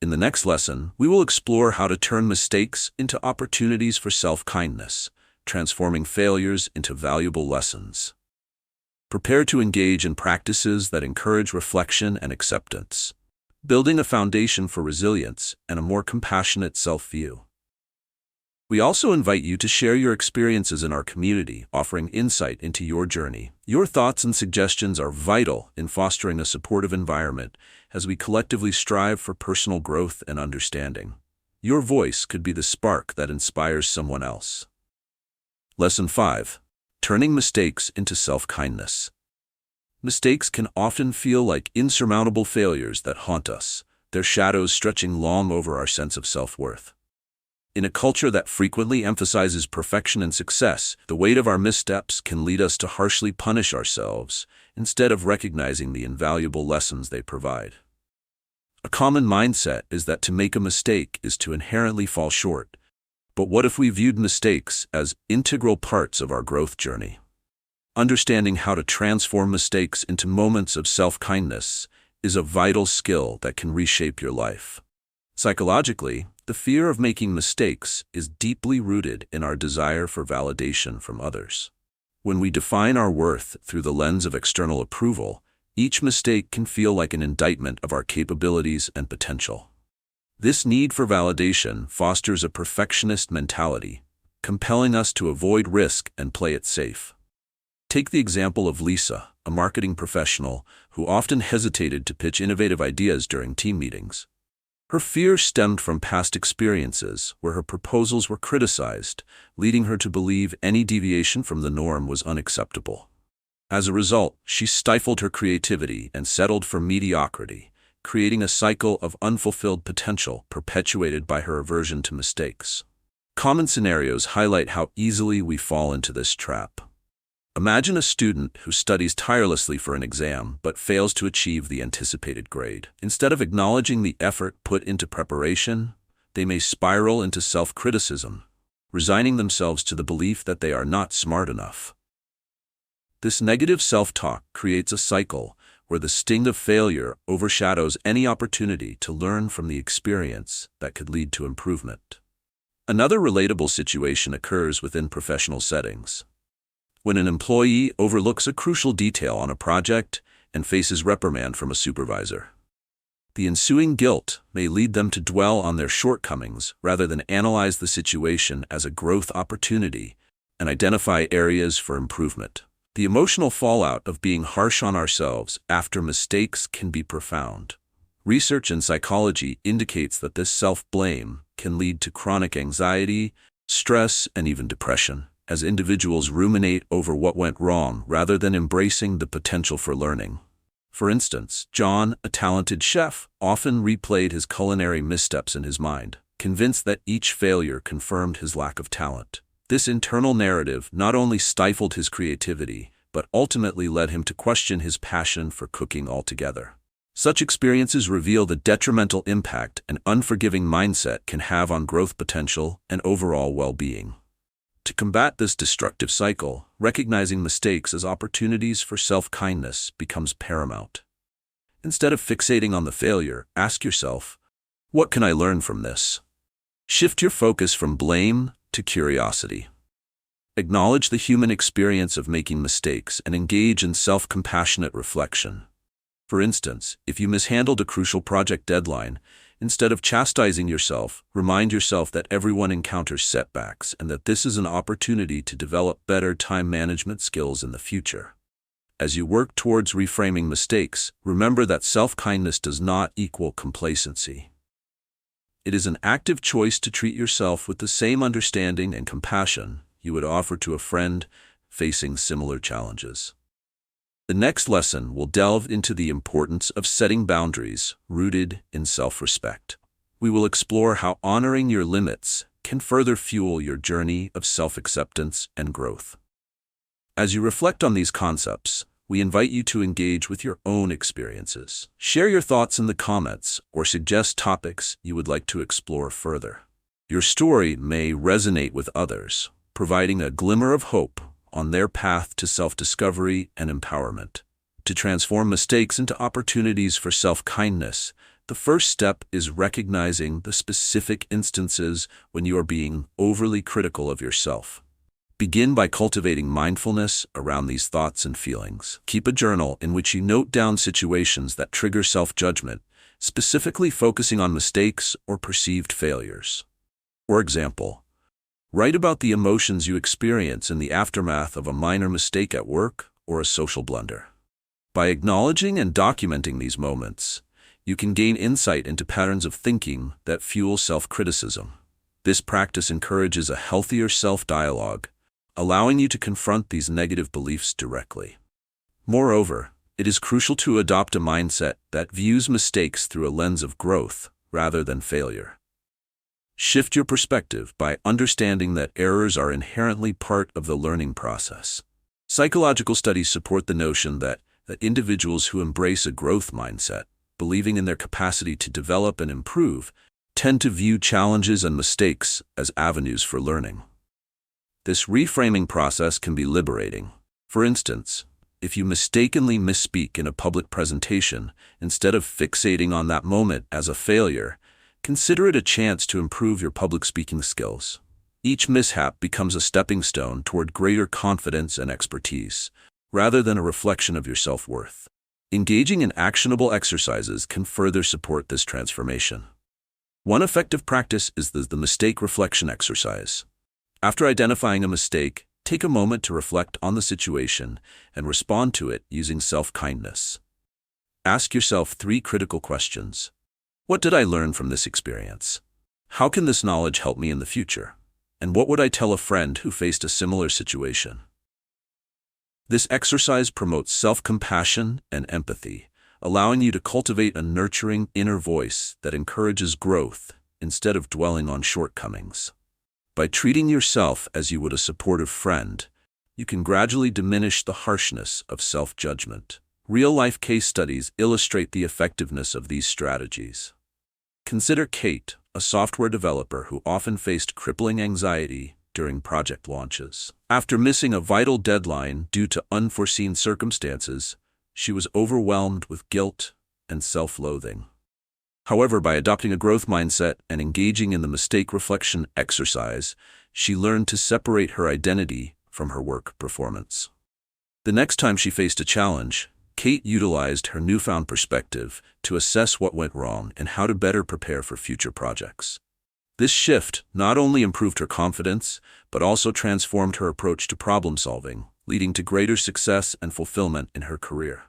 In the next lesson, we will explore how to turn mistakes into opportunities for self-kindness, transforming failures into valuable lessons. Prepare to engage in practices that encourage reflection and acceptance, building a foundation for resilience and a more compassionate self-view. We also invite you to share your experiences in our community, offering insight into your journey. Your thoughts and suggestions are vital in fostering a supportive environment as we collectively strive for personal growth and understanding. Your voice could be the spark that inspires someone else. Lesson 5. Turning mistakes into self-kindness. Mistakes can often feel like insurmountable failures that haunt us, their shadows stretching long over our sense of self-worth. In a culture that frequently emphasizes perfection and success, the weight of our missteps can lead us to harshly punish ourselves instead of recognizing the invaluable lessons they provide. A common mindset is that to make a mistake is to inherently fall short. But what if we viewed mistakes as integral parts of our growth journey? Understanding how to transform mistakes into moments of self-kindness is a vital skill that can reshape your life. Psychologically, the fear of making mistakes is deeply rooted in our desire for validation from others. When we define our worth through the lens of external approval, each mistake can feel like an indictment of our capabilities and potential. This need for validation fosters a perfectionist mentality, compelling us to avoid risk and play it safe. Take the example of Lisa, a marketing professional who often hesitated to pitch innovative ideas during team meetings. Her fear stemmed from past experiences where her proposals were criticized, leading her to believe any deviation from the norm was unacceptable. As a result, she stifled her creativity and settled for mediocrity, creating a cycle of unfulfilled potential perpetuated by her aversion to mistakes. Common scenarios highlight how easily we fall into this trap. Imagine a student who studies tirelessly for an exam but fails to achieve the anticipated grade. Instead of acknowledging the effort put into preparation, they may spiral into self-criticism, resigning themselves to the belief that they are not smart enough. This negative self-talk creates a cycle where the sting of failure overshadows any opportunity to learn from the experience that could lead to improvement. Another relatable situation occurs within professional settings. When an employee overlooks a crucial detail on a project and faces reprimand from a supervisor, the ensuing guilt may lead them to dwell on their shortcomings rather than analyze the situation as a growth opportunity and identify areas for improvement. The emotional fallout of being harsh on ourselves after mistakes can be profound. Research in psychology indicates that this self-blame can lead to chronic anxiety, stress, and even depression, as individuals ruminate over what went wrong rather than embracing the potential for learning. For instance, John, a talented chef, often replayed his culinary missteps in his mind, convinced that each failure confirmed his lack of talent. This internal narrative not only stifled his creativity, but ultimately led him to question his passion for cooking altogether. Such experiences reveal the detrimental impact an unforgiving mindset can have on growth potential and overall well-being. To combat this destructive cycle, recognizing mistakes as opportunities for self-kindness becomes paramount. Instead of fixating on the failure, ask yourself, what can I learn from this? Shift your focus from blame to curiosity. Acknowledge the human experience of making mistakes and engage in self-compassionate reflection. For instance, if you mishandled a crucial project deadline, instead of chastising yourself, remind yourself that everyone encounters setbacks and that this is an opportunity to develop better time management skills in the future. As you work towards reframing mistakes, remember that self-kindness does not equal complacency. It is an active choice to treat yourself with the same understanding and compassion you would offer to a friend facing similar challenges. The next lesson will delve into the importance of setting boundaries rooted in self-respect. We will explore how honoring your limits can further fuel your journey of self-acceptance and growth. As you reflect on these concepts, we invite you to engage with your own experiences. Share your thoughts in the comments or suggest topics you would like to explore further. Your story may resonate with others, providing a glimmer of hope on their path to self-discovery and empowerment. To transform mistakes into opportunities for self-kindness, the first step is recognizing the specific instances when you are being overly critical of yourself. Begin by cultivating mindfulness around these thoughts and feelings. Keep a journal in which you note down situations that trigger self-judgment, specifically focusing on mistakes or perceived failures. For example, write about the emotions you experience in the aftermath of a minor mistake at work or a social blunder. By acknowledging and documenting these moments, you can gain insight into patterns of thinking that fuel self-criticism. This practice encourages a healthier self-dialogue, allowing you to confront these negative beliefs directly. Moreover, it is crucial to adopt a mindset that views mistakes through a lens of growth rather than failure. Shift your perspective by understanding that errors are inherently part of the learning process. Psychological studies support the notion that individuals who embrace a growth mindset, believing in their capacity to develop and improve, tend to view challenges and mistakes as avenues for learning. This reframing process can be liberating. For instance, if you mistakenly misspeak in a public presentation, instead of fixating on that moment as a failure, consider it a chance to improve your public speaking skills. Each mishap becomes a stepping stone toward greater confidence and expertise, rather than a reflection of your self-worth. Engaging in actionable exercises can further support this transformation. One effective practice is the mistake reflection exercise. After identifying a mistake, take a moment to reflect on the situation and respond to it using self-kindness. Ask yourself 3 critical questions. What did I learn from this experience? How can this knowledge help me in the future? And what would I tell a friend who faced a similar situation? This exercise promotes self-compassion and empathy, allowing you to cultivate a nurturing inner voice that encourages growth instead of dwelling on shortcomings. By treating yourself as you would a supportive friend, you can gradually diminish the harshness of self-judgment. Real-life case studies illustrate the effectiveness of these strategies. Consider Kate, a software developer who often faced crippling anxiety during project launches. After missing a vital deadline due to unforeseen circumstances, she was overwhelmed with guilt and self-loathing. However, by adopting a growth mindset and engaging in the mistake reflection exercise, she learned to separate her identity from her work performance. The next time she faced a challenge, Kate utilized her newfound perspective to assess what went wrong and how to better prepare for future projects. This shift not only improved her confidence, but also transformed her approach to problem-solving, leading to greater success and fulfillment in her career.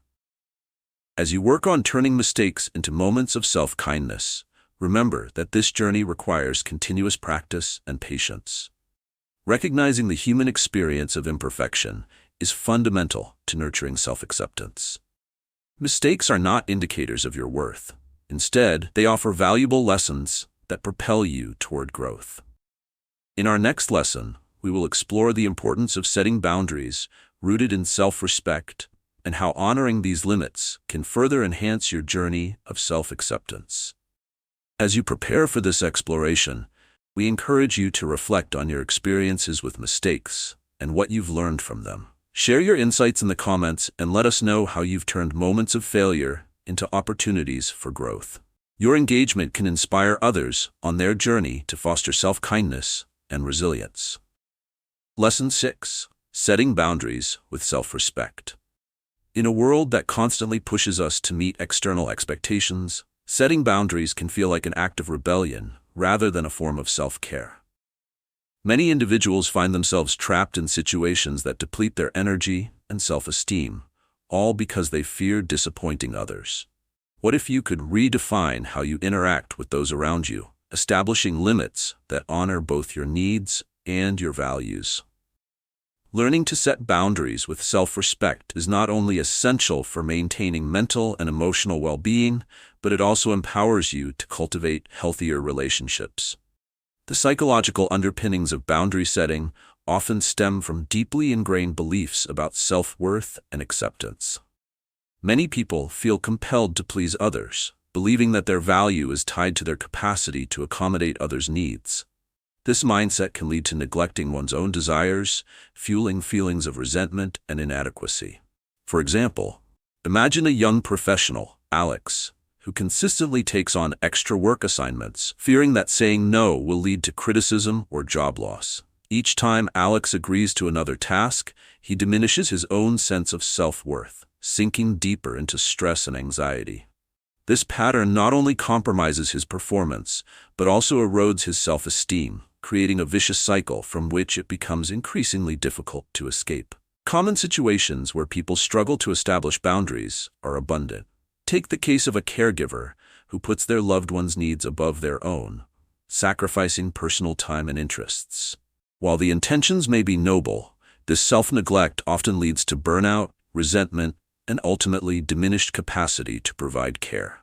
As you work on turning mistakes into moments of self-kindness, remember that this journey requires continuous practice and patience. Recognizing the human experience of imperfection is fundamental to nurturing self-acceptance. Mistakes are not indicators of your worth. Instead, they offer valuable lessons that propel you toward growth. In our next lesson, we will explore the importance of setting boundaries rooted in self-respect and how honoring these limits can further enhance your journey of self-acceptance. As you prepare for this exploration, we encourage you to reflect on your experiences with mistakes and what you've learned from them. Share your insights in the comments and let us know how you've turned moments of failure into opportunities for growth. Your engagement can inspire others on their journey to foster self-kindness and resilience. Lesson 6. Setting boundaries with self-respect. In a world that constantly pushes us to meet external expectations, setting boundaries can feel like an act of rebellion rather than a form of self-care. Many individuals find themselves trapped in situations that deplete their energy and self-esteem, all because they fear disappointing others. What if you could redefine how you interact with those around you, establishing limits that honor both your needs and your values? Learning to set boundaries with self-respect is not only essential for maintaining mental and emotional well-being, but it also empowers you to cultivate healthier relationships. The psychological underpinnings of boundary setting often stem from deeply ingrained beliefs about self-worth and acceptance. Many people feel compelled to please others, believing that their value is tied to their capacity to accommodate others' needs. This mindset can lead to neglecting one's own desires, fueling feelings of resentment and inadequacy. For example, imagine a young professional, Alex, who consistently takes on extra work assignments, fearing that saying no will lead to criticism or job loss. Each time Alex agrees to another task, he diminishes his own sense of self-worth, sinking deeper into stress and anxiety. This pattern not only compromises his performance, but also erodes his self-esteem, creating a vicious cycle from which it becomes increasingly difficult to escape. Common situations where people struggle to establish boundaries are abundant. Take the case of a caregiver who puts their loved one's needs above their own, sacrificing personal time and interests. While the intentions may be noble, this self-neglect often leads to burnout, resentment, and ultimately diminished capacity to provide care.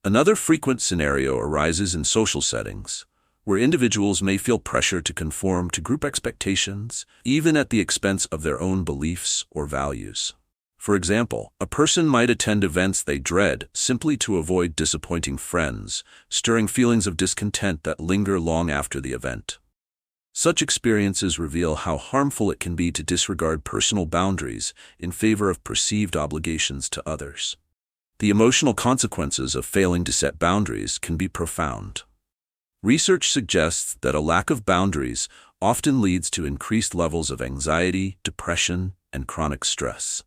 Another frequent scenario arises in social settings, where individuals may feel pressure to conform to group expectations, even at the expense of their own beliefs or values. For example, a person might attend events they dread simply to avoid disappointing friends, stirring feelings of discontent that linger long after the event. Such experiences reveal how harmful it can be to disregard personal boundaries in favor of perceived obligations to others. The emotional consequences of failing to set boundaries can be profound. Research suggests that a lack of boundaries often leads to increased levels of anxiety, depression, and chronic stress.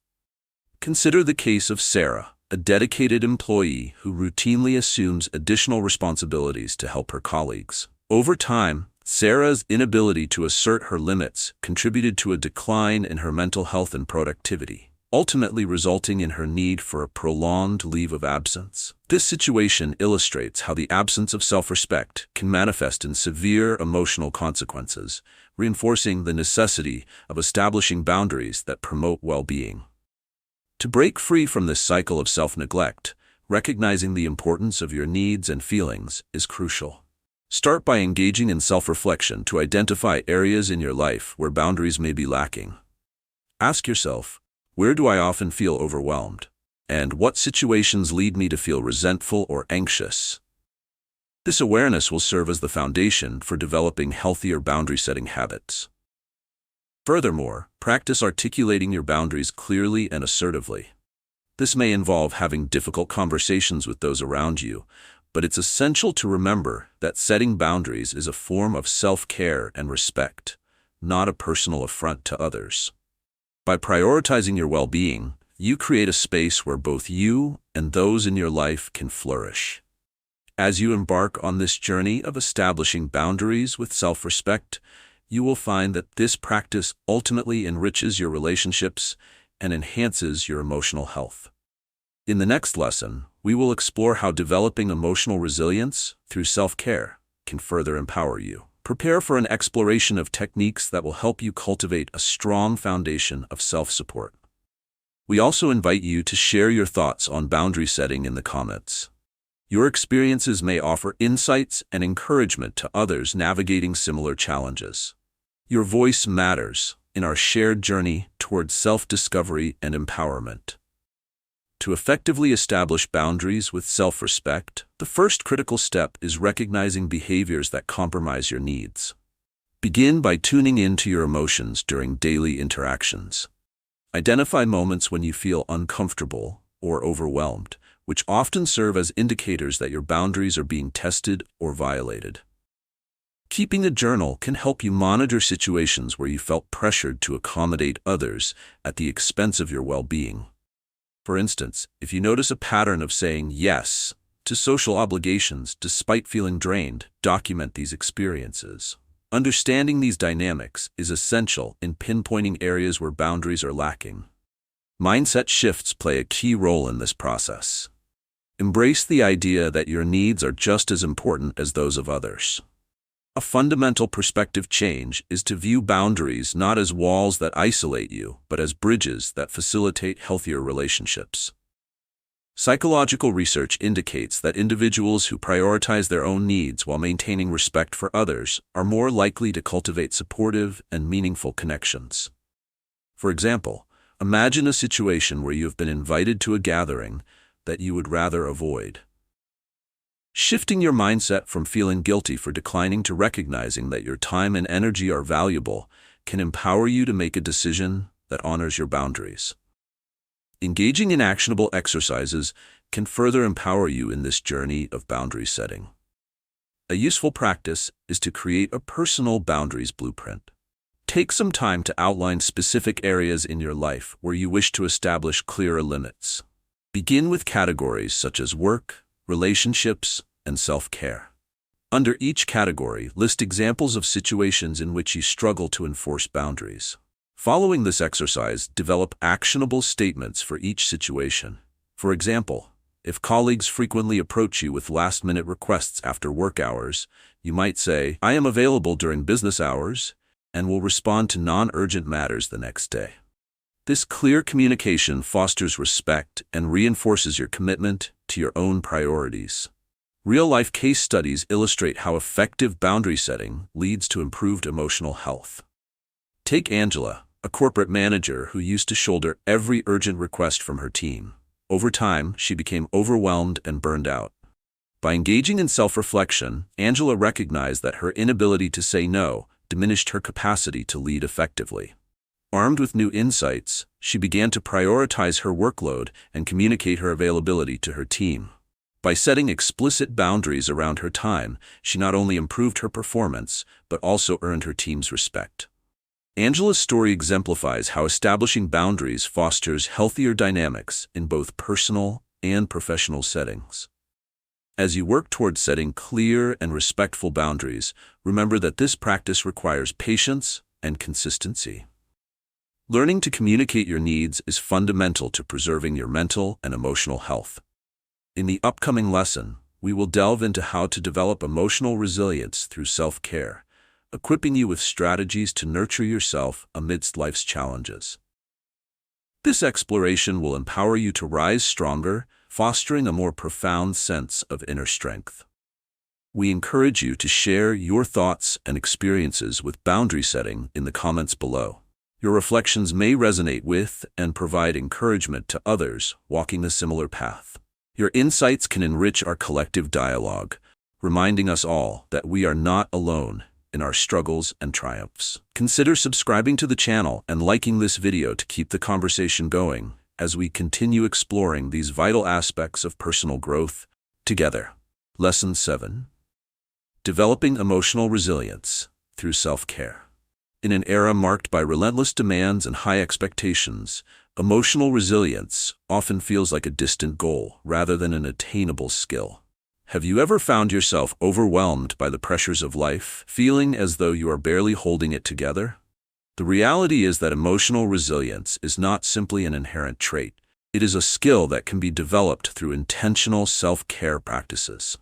Consider the case of Sarah, a dedicated employee who routinely assumes additional responsibilities to help her colleagues. Over time, Sarah's inability to assert her limits contributed to a decline in her mental health and productivity, ultimately resulting in her need for a prolonged leave of absence. This situation illustrates how the absence of self-respect can manifest in severe emotional consequences, reinforcing the necessity of establishing boundaries that promote well-being. To break free from this cycle of self-neglect, recognizing the importance of your needs and feelings is crucial. Start by engaging in self-reflection to identify areas in your life where boundaries may be lacking. Ask yourself, where do I often feel overwhelmed? And what situations lead me to feel resentful or anxious? This awareness will serve as the foundation for developing healthier boundary-setting habits. Furthermore, practice articulating your boundaries clearly and assertively. This may involve having difficult conversations with those around you, but it's essential to remember that setting boundaries is a form of self-care and respect, not a personal affront to others. By prioritizing your well-being, you create a space where both you and those in your life can flourish. As you embark on this journey of establishing boundaries with self-respect, you will find that this practice ultimately enriches your relationships and enhances your emotional health. In the next lesson, we will explore how developing emotional resilience through self-care can further empower you. Prepare for an exploration of techniques that will help you cultivate a strong foundation of self-support. We also invite you to share your thoughts on boundary setting in the comments. Your experiences may offer insights and encouragement to others navigating similar challenges. Your voice matters in our shared journey towards self-discovery and empowerment. To effectively establish boundaries with self-respect, the first critical step is recognizing behaviors that compromise your needs. Begin by tuning into your emotions during daily interactions. Identify moments when you feel uncomfortable or overwhelmed, which often serve as indicators that your boundaries are being tested or violated. Keeping a journal can help you monitor situations where you felt pressured to accommodate others at the expense of your well-being. For instance, if you notice a pattern of saying yes to social obligations despite feeling drained, document these experiences. Understanding these dynamics is essential in pinpointing areas where boundaries are lacking. Mindset shifts play a key role in this process. Embrace the idea that your needs are just as important as those of others. A fundamental perspective change is to view boundaries not as walls that isolate you, but as bridges that facilitate healthier relationships. Psychological research indicates that individuals who prioritize their own needs while maintaining respect for others are more likely to cultivate supportive and meaningful connections. For example, imagine a situation where you have been invited to a gathering that you would rather avoid. Shifting your mindset from feeling guilty for declining to recognizing that your time and energy are valuable can empower you to make a decision that honors your boundaries. Engaging in actionable exercises can further empower you in this journey of boundary setting. A useful practice is to create a personal boundaries blueprint. Take some time to outline specific areas in your life where you wish to establish clearer limits. Begin with categories such as work, relationships, and self-care. Under each category, list examples of situations in which you struggle to enforce boundaries. Following this exercise, develop actionable statements for each situation. For example, if colleagues frequently approach you with last-minute requests after work hours, you might say, "I am available during business hours," and will respond to non-urgent matters the next day. This clear communication fosters respect and reinforces your commitment to your own priorities. Real-life case studies illustrate how effective boundary setting leads to improved emotional health. Take Angela, a corporate manager who used to shoulder every urgent request from her team. Over time, she became overwhelmed and burned out. By engaging in self-reflection, Angela recognized that her inability to say no diminished her capacity to lead effectively. Armed with new insights, she began to prioritize her workload and communicate her availability to her team. By setting explicit boundaries around her time, she not only improved her performance, but also earned her team's respect. Angela's story exemplifies how establishing boundaries fosters healthier dynamics in both personal and professional settings. As you work towards setting clear and respectful boundaries, remember that this practice requires patience and consistency. Learning to communicate your needs is fundamental to preserving your mental and emotional health. In the upcoming lesson, we will delve into how to develop emotional resilience through self-care, equipping you with strategies to nurture yourself amidst life's challenges. This exploration will empower you to rise stronger, fostering a more profound sense of inner strength. We encourage you to share your thoughts and experiences with boundary setting in the comments below. Your reflections may resonate with and provide encouragement to others walking a similar path. Your insights can enrich our collective dialogue, reminding us all that we are not alone in our struggles and triumphs. Consider subscribing to the channel and liking this video to keep the conversation going. as we continue exploring these vital aspects of personal growth together. Lesson 7. Developing emotional resilience through self-care. In an era marked by relentless demands and high expectations, emotional resilience often feels like a distant goal rather than an attainable skill. Have you ever found yourself overwhelmed by the pressures of life, feeling as though you are barely holding it together? The reality is that emotional resilience is not simply an inherent trait. It is a skill that can be developed through intentional self-care practices.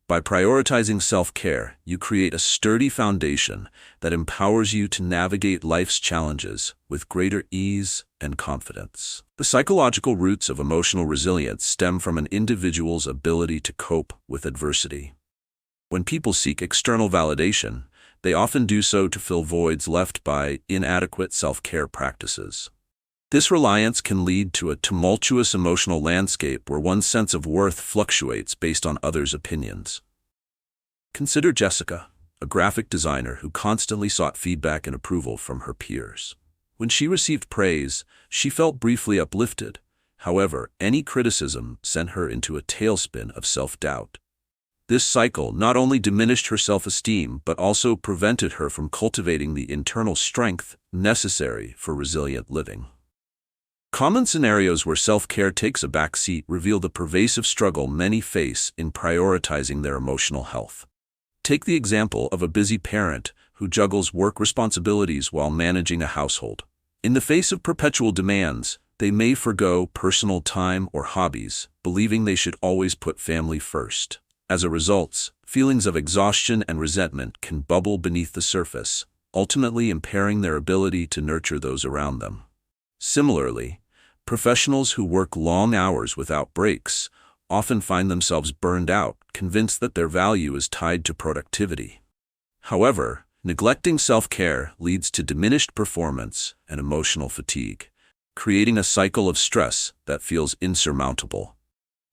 By prioritizing self-care, you create a sturdy foundation that empowers you to navigate life's challenges with greater ease and confidence. The psychological roots of emotional resilience stem from an individual's ability to cope with adversity. When people seek external validation, they often do so to fill voids left by inadequate self-care practices. This reliance can lead to a tumultuous emotional landscape where one's sense of worth fluctuates based on others' opinions. Consider Jessica, a graphic designer who constantly sought feedback and approval from her peers. When she received praise, she felt briefly uplifted. However, any criticism sent her into a tailspin of self-doubt. This cycle not only diminished her self-esteem but also prevented her from cultivating the internal strength necessary for resilient living. Common scenarios where self-care takes a backseat reveal the pervasive struggle many face in prioritizing their emotional health. Take the example of a busy parent who juggles work responsibilities while managing a household. In the face of perpetual demands, they may forgo personal time or hobbies, believing they should always put family first. As a result, feelings of exhaustion and resentment can bubble beneath the surface, ultimately impairing their ability to nurture those around them. Similarly, professionals who work long hours without breaks often find themselves burned out, convinced that their value is tied to productivity. However, neglecting self-care leads to diminished performance and emotional fatigue, creating a cycle of stress that feels insurmountable.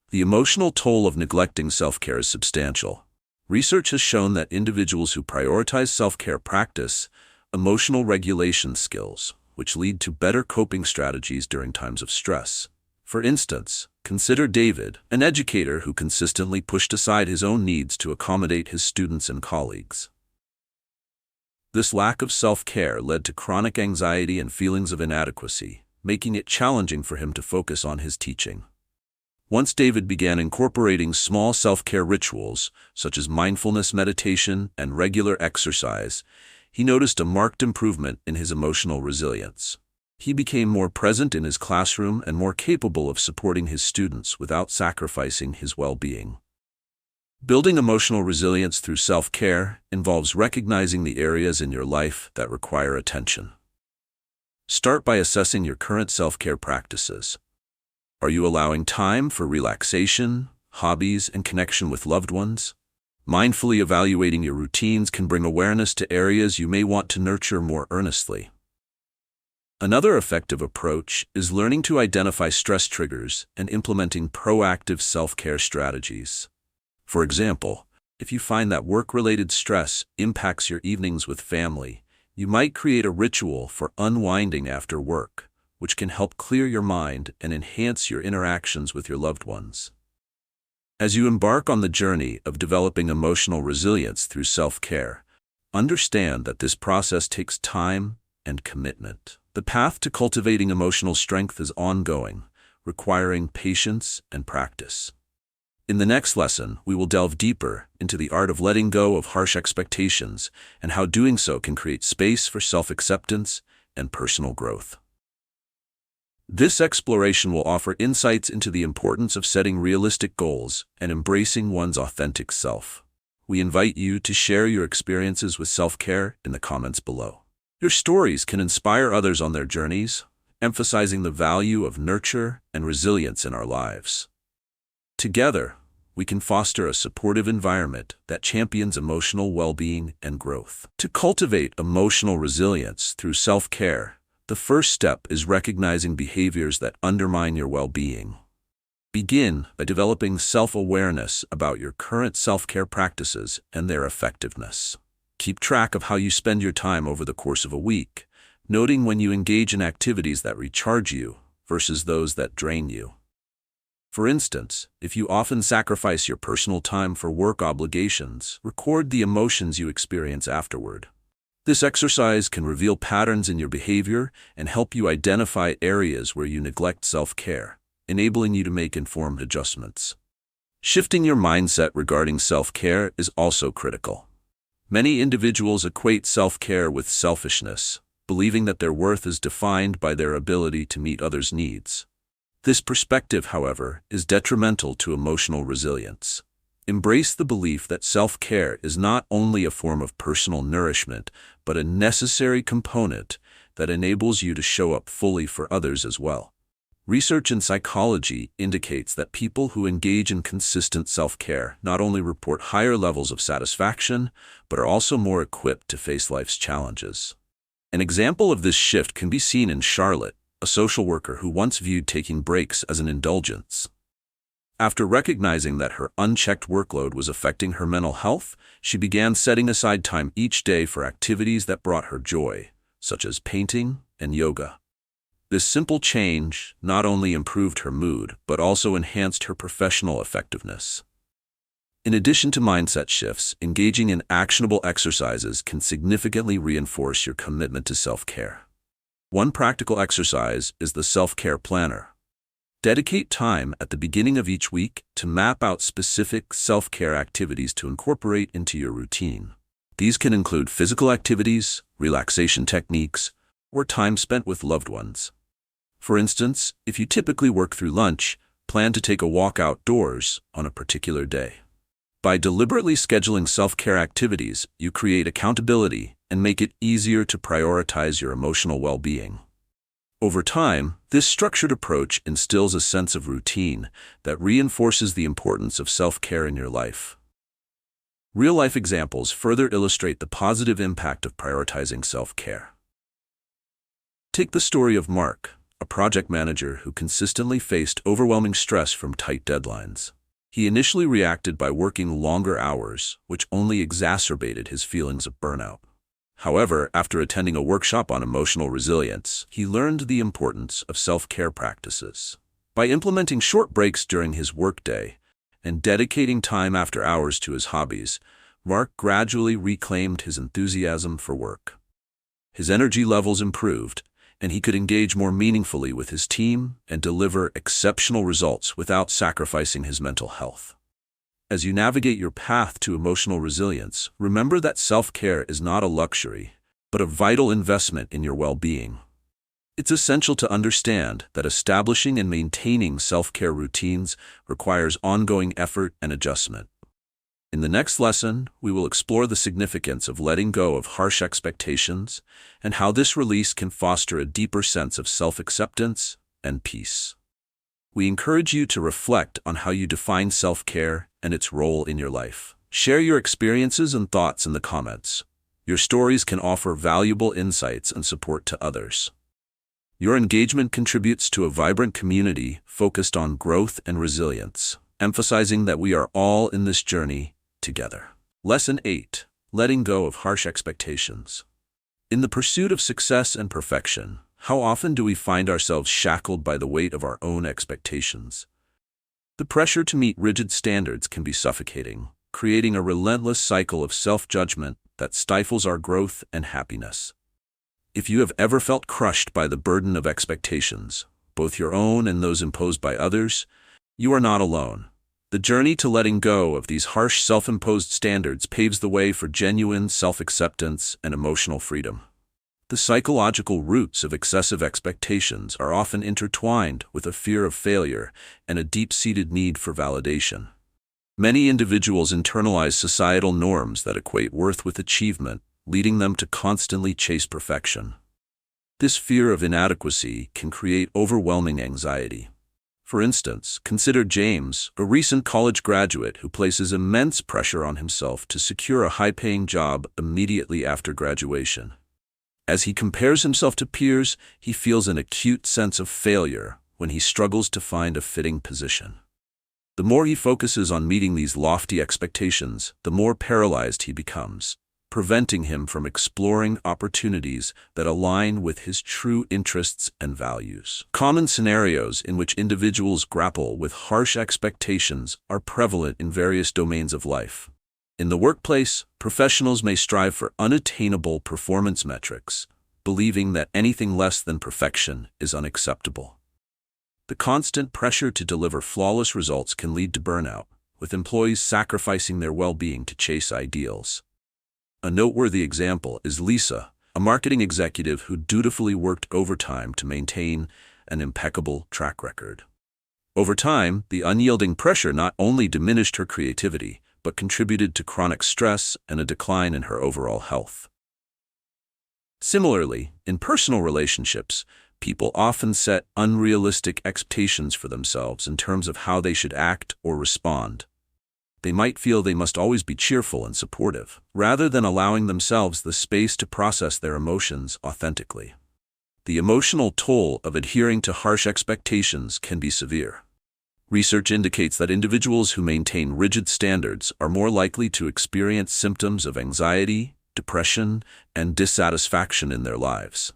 The emotional toll of neglecting self-care is substantial. Research has shown that individuals who prioritize self-care practice emotional regulation skills, which lead to better coping strategies during times of stress. For instance, consider David, an educator who consistently pushed aside his own needs to accommodate his students and colleagues. This lack of self-care led to chronic anxiety and feelings of inadequacy, making it challenging for him to focus on his teaching. Once David began incorporating small self-care rituals, such as mindfulness meditation and regular exercise, he noticed a marked improvement in his emotional resilience. He became more present in his classroom and more capable of supporting his students without sacrificing his well-being. Building emotional resilience through self-care involves recognizing the areas in your life that require attention. Start by assessing your current self-care practices. Are you allowing time for relaxation, hobbies, and connection with loved ones? Mindfully evaluating your routines can bring awareness to areas you may want to nurture more earnestly. Another effective approach is learning to identify stress triggers and implementing proactive self-care strategies. For example, if you find that work-related stress impacts your evenings with family, you might create a ritual for unwinding after work, which can help clear your mind and enhance your interactions with your loved ones. As you embark on the journey of developing emotional resilience through self-care, understand that this process takes time and commitment. The path to cultivating emotional strength is ongoing, requiring patience and practice. In the next lesson, we will delve deeper into the art of letting go of harsh expectations and how doing so can create space for self-acceptance and personal growth. This exploration will offer insights into the importance of setting realistic goals and embracing one's authentic self. We invite you to share your experiences with self-care in the comments below. Your stories can inspire others on their journeys, emphasizing the value of nurture and resilience in our lives. Together, we can foster a supportive environment that champions emotional well-being and growth. To cultivate emotional resilience through self-care, the first step is recognizing behaviors that undermine your well-being. Begin by developing self-awareness about your current self-care practices and their effectiveness. Keep track of how you spend your time over the course of a week, noting when you engage in activities that recharge you versus those that drain you. For instance, if you often sacrifice your personal time for work obligations, record the emotions you experience afterward. This exercise can reveal patterns in your behavior and help you identify areas where you neglect self-care, enabling you to make informed adjustments. Shifting your mindset regarding self-care is also critical. Many individuals equate self-care with selfishness, believing that their worth is defined by their ability to meet others' needs. This perspective, however, is detrimental to emotional resilience. Embrace the belief that self-care is not only a form of personal nourishment, but a necessary component that enables you to show up fully for others as well. Research in psychology indicates that people who engage in consistent self-care not only report higher levels of satisfaction, but are also more equipped to face life's challenges. An example of this shift can be seen in Charlotte, a social worker who once viewed taking breaks as an indulgence. After recognizing that her unchecked workload was affecting her mental health, she began setting aside time each day for activities that brought her joy, such as painting and yoga. This simple change not only improved her mood, but also enhanced her professional effectiveness. In addition to mindset shifts, engaging in actionable exercises can significantly reinforce your commitment to self-care. One practical exercise is the self-care planner. Dedicate time at the beginning of each week to map out specific self-care activities to incorporate into your routine. These can include physical activities, relaxation techniques, or time spent with loved ones. For instance, if you typically work through lunch, plan to take a walk outdoors on a particular day. By deliberately scheduling self-care activities, you create accountability and make it easier to prioritize your emotional well-being. Over time, this structured approach instills a sense of routine that reinforces the importance of self-care in your life. Real-life examples further illustrate the positive impact of prioritizing self-care. Take the story of Mark, a project manager who consistently faced overwhelming stress from tight deadlines. He initially reacted by working longer hours, which only exacerbated his feelings of burnout. However, after attending a workshop on emotional resilience, he learned the importance of self-care practices. By implementing short breaks during his workday and dedicating time after hours to his hobbies, Mark gradually reclaimed his enthusiasm for work. His energy levels improved, and he could engage more meaningfully with his team and deliver exceptional results without sacrificing his mental health. As you navigate your path to emotional resilience, remember that self-care is not a luxury, but a vital investment in your well-being. It's essential to understand that establishing and maintaining self-care routines requires ongoing effort and adjustment. In the next lesson, we will explore the significance of letting go of harsh expectations and how this release can foster a deeper sense of self-acceptance and peace. We encourage you to reflect on how you define self-care and its role in your life. Share your experiences and thoughts in the comments. Your stories can offer valuable insights and support to others. Your engagement contributes to a vibrant community focused on growth and resilience, emphasizing that we are all in this journey together. Lesson 8. Letting go of harsh expectations. In the pursuit of success and perfection, how often do we find ourselves shackled by the weight of our own expectations? The pressure to meet rigid standards can be suffocating, creating a relentless cycle of self-judgment that stifles our growth and happiness. If you have ever felt crushed by the burden of expectations, both your own and those imposed by others, you are not alone. The journey to letting go of these harsh self-imposed standards paves the way for genuine self-acceptance and emotional freedom. The psychological roots of excessive expectations are often intertwined with a fear of failure and a deep-seated need for validation. Many individuals internalize societal norms that equate worth with achievement, leading them to constantly chase perfection. This fear of inadequacy can create overwhelming anxiety. For instance, consider James, a recent college graduate who places immense pressure on himself to secure a high-paying job immediately after graduation. As he compares himself to peers, he feels an acute sense of failure when he struggles to find a fitting position. The more he focuses on meeting these lofty expectations, the more paralyzed he becomes, preventing him from exploring opportunities that align with his true interests and values. Common scenarios in which individuals grapple with harsh expectations are prevalent in various domains of life. In the workplace, professionals may strive for unattainable performance metrics, believing that anything less than perfection is unacceptable. The constant pressure to deliver flawless results can lead to burnout, with employees sacrificing their well-being to chase ideals. A noteworthy example is Lisa, a marketing executive who dutifully worked overtime to maintain an impeccable track record. Over time, the unyielding pressure not only diminished her creativity, but contributed to chronic stress and a decline in her overall health. Similarly, in personal relationships, people often set unrealistic expectations for themselves in terms of how they should act or respond. They might feel they must always be cheerful and supportive, rather than allowing themselves the space to process their emotions authentically. The emotional toll of adhering to harsh expectations can be severe. Research indicates that individuals who maintain rigid standards are more likely to experience symptoms of anxiety, depression, and dissatisfaction in their lives.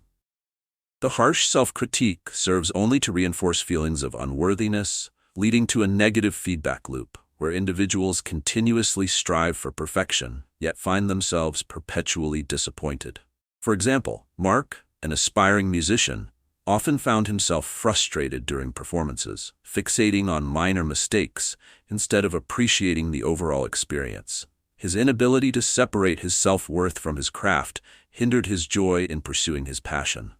The harsh self-critique serves only to reinforce feelings of unworthiness, leading to a negative feedback loop, where individuals continuously strive for perfection, yet find themselves perpetually disappointed. For example, Mark, an aspiring musician, often found himself frustrated during performances, fixating on minor mistakes instead of appreciating the overall experience. His inability to separate his self-worth from his craft hindered his joy in pursuing his passion.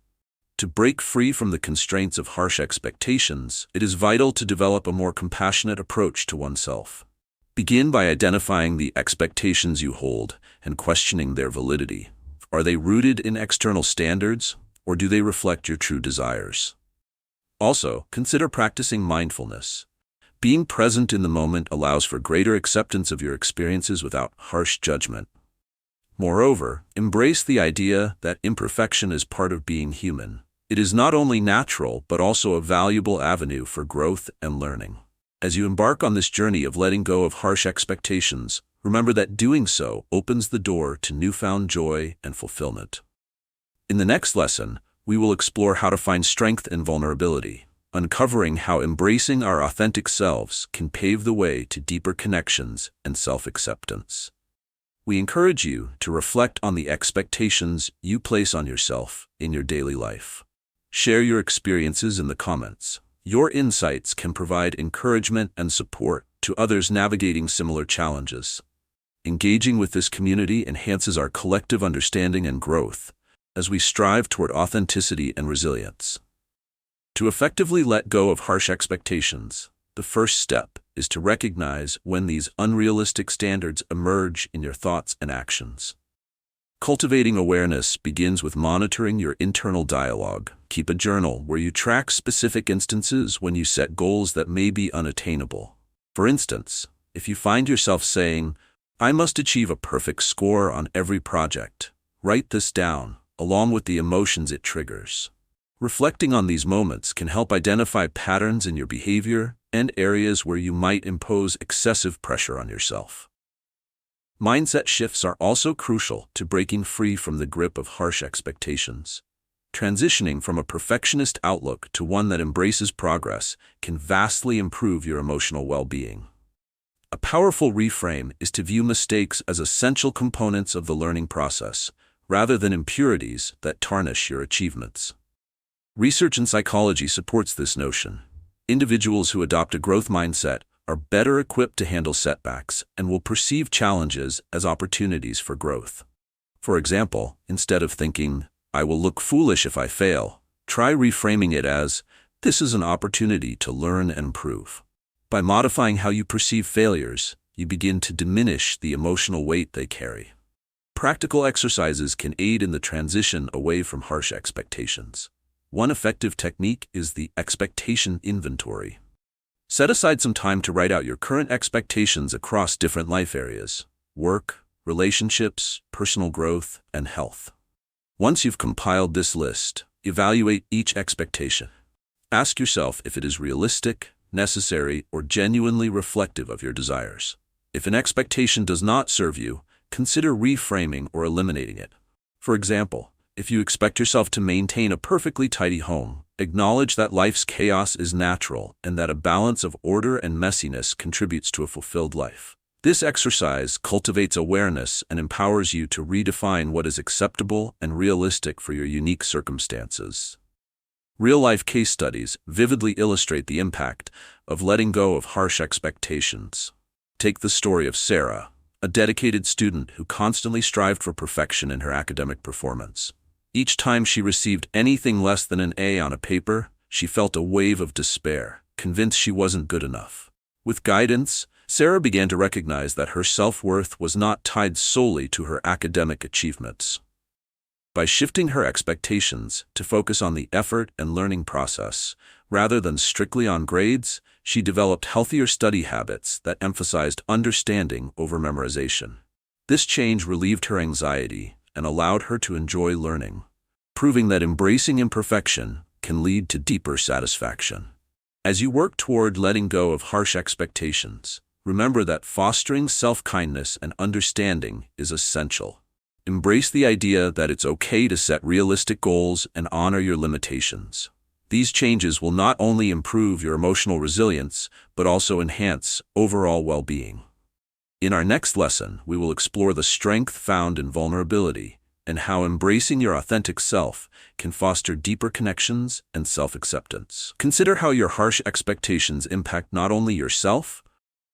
To break free from the constraints of harsh expectations, it is vital to develop a more compassionate approach to oneself. Begin by identifying the expectations you hold and questioning their validity. Are they rooted in external standards, or do they reflect your true desires? Also, consider practicing mindfulness. Being present in the moment allows for greater acceptance of your experiences without harsh judgment. Moreover, embrace the idea that imperfection is part of being human. It is not only natural, but also a valuable avenue for growth and learning. As you embark on this journey of letting go of harsh expectations, remember that doing so opens the door to newfound joy and fulfillment. In the next lesson, we will explore how to find strength in vulnerability, uncovering how embracing our authentic selves can pave the way to deeper connections and self-acceptance. We encourage you to reflect on the expectations you place on yourself in your daily life. Share your experiences in the comments. Your insights can provide encouragement and support to others navigating similar challenges. Engaging with this community enhances our collective understanding and growth as we strive toward authenticity and resilience. To effectively let go of harsh expectations, the first step is to recognize when these unrealistic standards emerge in your thoughts and actions. Cultivating awareness begins with monitoring your internal dialogue. Keep a journal where you track specific instances when you set goals that may be unattainable. For instance, if you find yourself saying, "I must achieve a perfect score on every project," write this down, along with the emotions it triggers. Reflecting on these moments can help identify patterns in your behavior and areas where you might impose excessive pressure on yourself. Mindset shifts are also crucial to breaking free from the grip of harsh expectations. Transitioning from a perfectionist outlook to one that embraces progress can vastly improve your emotional well-being. A powerful reframe is to view mistakes as essential components of the learning process, rather than impurities that tarnish your achievements. Research in psychology supports this notion. Individuals who adopt a growth mindset are better equipped to handle setbacks and will perceive challenges as opportunities for growth. For example, instead of thinking, "I will look foolish if I fail," try reframing it as, "This is an opportunity to learn and improve." By modifying how you perceive failures, you begin to diminish the emotional weight they carry. Practical exercises can aid in the transition away from harsh expectations. One effective technique is the expectation inventory. Set aside some time to write out your current expectations across different life areas: work, relationships, personal growth, and health. Once you've compiled this list, evaluate each expectation. Ask yourself if it is realistic, necessary, or genuinely reflective of your desires. If an expectation does not serve you, consider reframing or eliminating it. For example, if you expect yourself to maintain a perfectly tidy home, acknowledge that life's chaos is natural and that a balance of order and messiness contributes to a fulfilled life. This exercise cultivates awareness and empowers you to redefine what is acceptable and realistic for your unique circumstances. Real-life case studies vividly illustrate the impact of letting go of harsh expectations. Take the story of Sarah, a dedicated student who constantly strived for perfection in her academic performance. Each time she received anything less than an A on a paper, she felt a wave of despair, convinced she wasn't good enough. With guidance, Sarah began to recognize that her self-worth was not tied solely to her academic achievements. By shifting her expectations to focus on the effort and learning process, rather than strictly on grades, she developed healthier study habits that emphasized understanding over memorization. This change relieved her anxiety and allowed her to enjoy learning, proving that embracing imperfection can lead to deeper satisfaction. As you work toward letting go of harsh expectations, remember that fostering self-kindness and understanding is essential. Embrace the idea that it's okay to set realistic goals and honor your limitations. These changes will not only improve your emotional resilience, but also enhance overall well-being. In our next lesson, we will explore the strength found in vulnerability and how embracing your authentic self can foster deeper connections and self-acceptance. Consider how your harsh expectations impact not only yourself,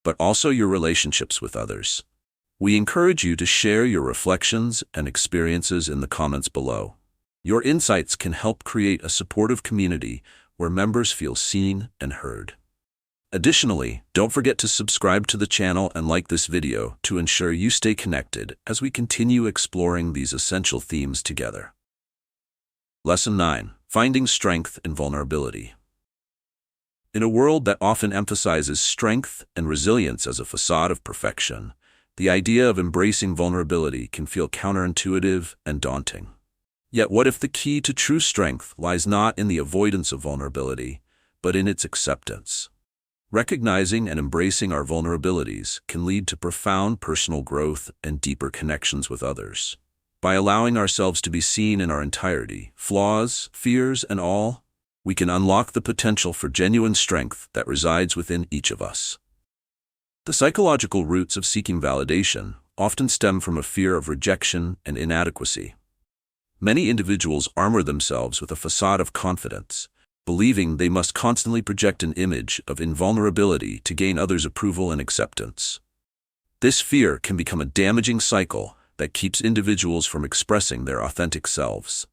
but also your relationships with others. We encourage you to share your reflections and experiences in the comments below. Your insights can help create a supportive community where members feel seen and heard. Additionally, don't forget to subscribe to the channel and like this video to ensure you stay connected as we continue exploring these essential themes together. Lesson 9: Finding Strength in Vulnerability. In a world that often emphasizes strength and resilience as a facade of perfection, the idea of embracing vulnerability can feel counterintuitive and daunting. Yet what if the key to true strength lies not in the avoidance of vulnerability, but in its acceptance? Recognizing and embracing our vulnerabilities can lead to profound personal growth and deeper connections with others. By allowing ourselves to be seen in our entirety, flaws, fears, and all, we can unlock the potential for genuine strength that resides within each of us. The psychological roots of seeking validation often stem from a fear of rejection and inadequacy. Many individuals armor themselves with a facade of confidence, believing they must constantly project an image of invulnerability to gain others' approval and acceptance. This fear can become a damaging cycle that keeps individuals from expressing their authentic selves.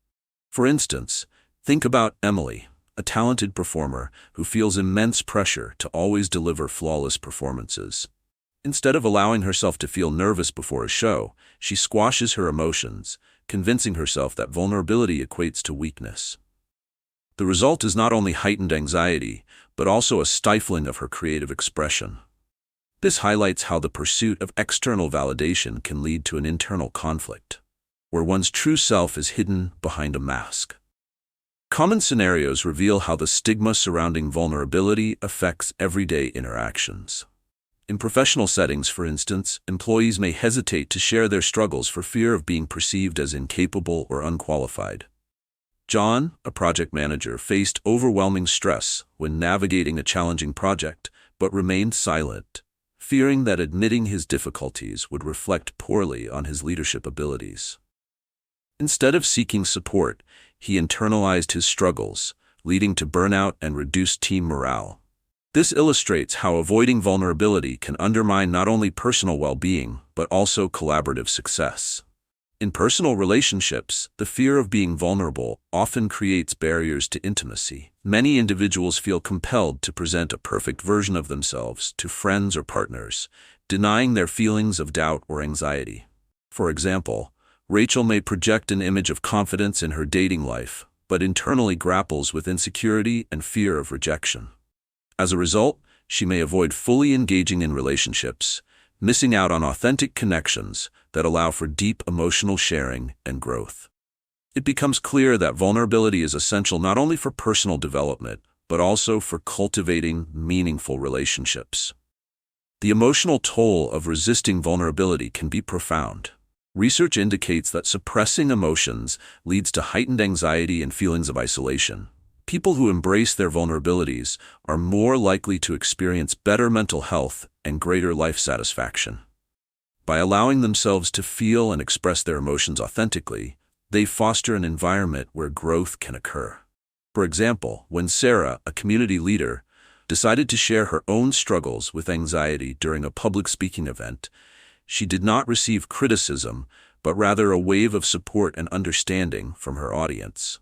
For instance, think about Emily, a talented performer who feels immense pressure to always deliver flawless performances. Instead of allowing herself to feel nervous before a show, she squashes her emotions, convincing herself that vulnerability equates to weakness. The result is not only heightened anxiety, but also a stifling of her creative expression. This highlights how the pursuit of external validation can lead to an internal conflict, where one's true self is hidden behind a mask. Common scenarios reveal how the stigma surrounding vulnerability affects everyday interactions. In professional settings, for instance, employees may hesitate to share their struggles for fear of being perceived as incapable or unqualified. John, a project manager, faced overwhelming stress when navigating a challenging project, but remained silent, fearing that admitting his difficulties would reflect poorly on his leadership abilities. Instead of seeking support, he internalized his struggles, leading to burnout and reduced team morale. This illustrates how avoiding vulnerability can undermine not only personal well-being, but also collaborative success. In personal relationships, the fear of being vulnerable often creates barriers to intimacy. Many individuals feel compelled to present a perfect version of themselves to friends or partners, denying their feelings of doubt or anxiety. For example, Rachel may project an image of confidence in her dating life, but internally grapples with insecurity and fear of rejection. As a result, she may avoid fully engaging in relationships, missing out on authentic connections that allow for deep emotional sharing and growth. It becomes clear that vulnerability is essential not only for personal development, but also for cultivating meaningful relationships. The emotional toll of resisting vulnerability can be profound. Research indicates that suppressing emotions leads to heightened anxiety and feelings of isolation. People who embrace their vulnerabilities are more likely to experience better mental health and greater life satisfaction. By allowing themselves to feel and express their emotions authentically, they foster an environment where growth can occur. For example, when Sarah, a community leader, decided to share her own struggles with anxiety during a public speaking event, she did not receive criticism, but rather a wave of support and understanding from her audience.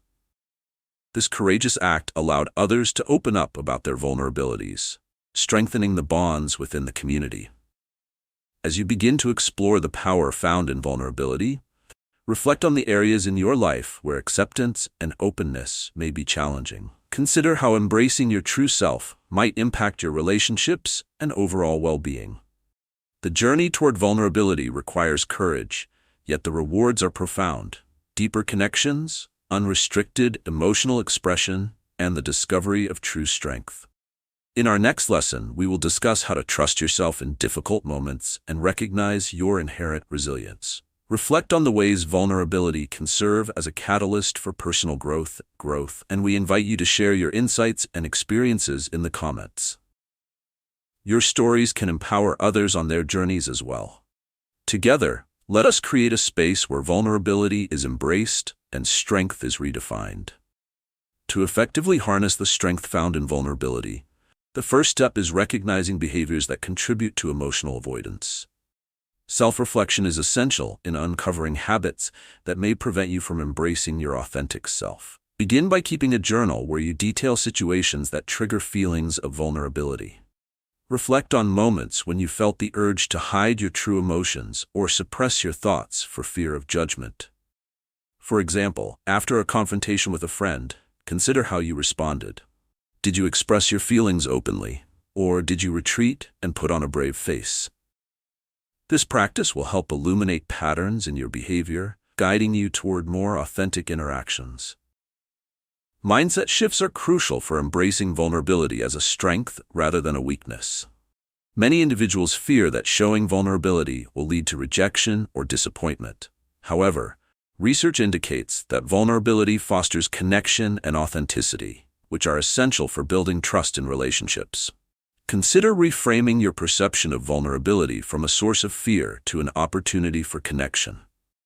This courageous act allowed others to open up about their vulnerabilities, strengthening the bonds within the community. As you begin to explore the power found in vulnerability, reflect on the areas in your life where acceptance and openness may be challenging. Consider how embracing your true self might impact your relationships and overall well-being. The journey toward vulnerability requires courage, yet the rewards are profound. Deeper connections, unrestricted emotional expression, and the discovery of true strength. In our next lesson, we will discuss how to trust yourself in difficult moments and recognize your inherent resilience. Reflect on the ways vulnerability can serve as a catalyst for personal growth, and we invite you to share your insights and experiences in the comments. Your stories can empower others on their journeys as well. Together, let us create a space where vulnerability is embraced and strength is redefined. To effectively harness the strength found in vulnerability, the first step is recognizing behaviors that contribute to emotional avoidance. Self-reflection is essential in uncovering habits that may prevent you from embracing your authentic self. Begin by keeping a journal where you detail situations that trigger feelings of vulnerability. Reflect on moments when you felt the urge to hide your true emotions or suppress your thoughts for fear of judgment. For example, after a confrontation with a friend, consider how you responded. Did you express your feelings openly, or did you retreat and put on a brave face? This practice will help illuminate patterns in your behavior, guiding you toward more authentic interactions. Mindset shifts are crucial for embracing vulnerability as a strength rather than a weakness. Many individuals fear that showing vulnerability will lead to rejection or disappointment. However, research indicates that vulnerability fosters connection and authenticity, which are essential for building trust in relationships. Consider reframing your perception of vulnerability from a source of fear to an opportunity for connection.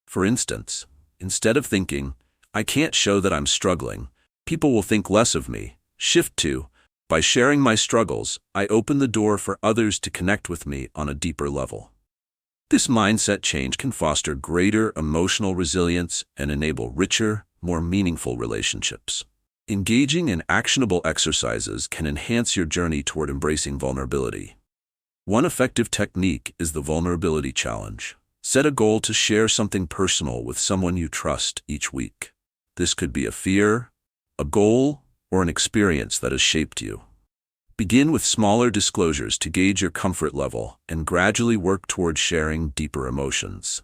For instance, instead of thinking, "I can't show that I'm struggling, people will think less of me," shift to, "By sharing my struggles, I open the door for others to connect with me on a deeper level." This mindset change can foster greater emotional resilience and enable richer, more meaningful relationships. Engaging in actionable exercises can enhance your journey toward embracing vulnerability. One effective technique is the vulnerability challenge. Set a goal to share something personal with someone you trust each week. This could be a fear, a goal, or an experience that has shaped you. Begin with smaller disclosures to gauge your comfort level and gradually work toward sharing deeper emotions.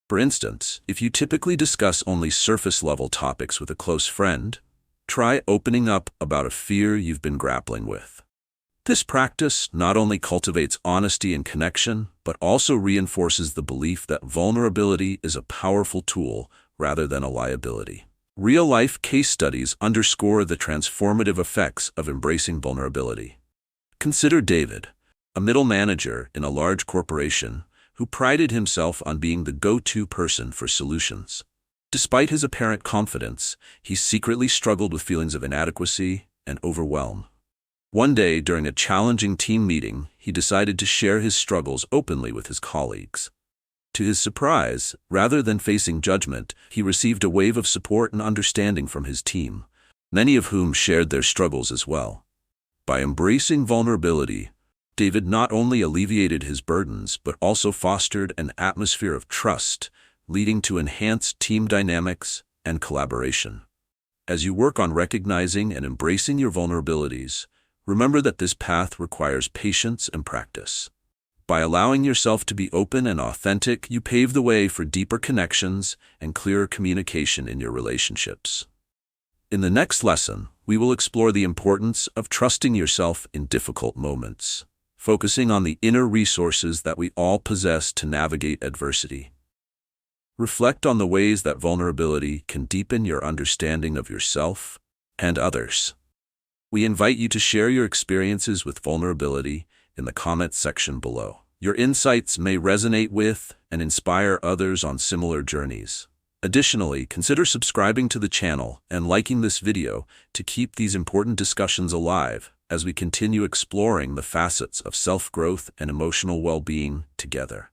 For instance, if you typically discuss only surface-level topics with a close friend, try opening up about a fear you've been grappling with. This practice not only cultivates honesty and connection, but also reinforces the belief that vulnerability is a powerful tool rather than a liability. Real-life case studies underscore the transformative effects of embracing vulnerability. Consider David, a middle manager in a large corporation who prided himself on being the go-to person for solutions. Despite his apparent confidence, he secretly struggled with feelings of inadequacy and overwhelm. One day, during a challenging team meeting, he decided to share his struggles openly with his colleagues. To his surprise, rather than facing judgment, he received a wave of support and understanding from his team, many of whom shared their struggles as well. By embracing vulnerability, David not only alleviated his burdens but also fostered an atmosphere of trust, leading to enhanced team dynamics and collaboration. As you work on recognizing and embracing your vulnerabilities, remember that this path requires patience and practice. By allowing yourself to be open and authentic, you pave the way for deeper connections and clearer communication in your relationships. In the next lesson, we will explore the importance of trusting yourself in difficult moments, focusing on the inner resources that we all possess to navigate adversity. Reflect on the ways that vulnerability can deepen your understanding of yourself and others. We invite you to share your experiences with vulnerability in the comments section below. Your insights may resonate with and inspire others on similar journeys. Additionally, consider subscribing to the channel and liking this video to keep these important discussions alive as we continue exploring the facets of self-growth and emotional well-being together.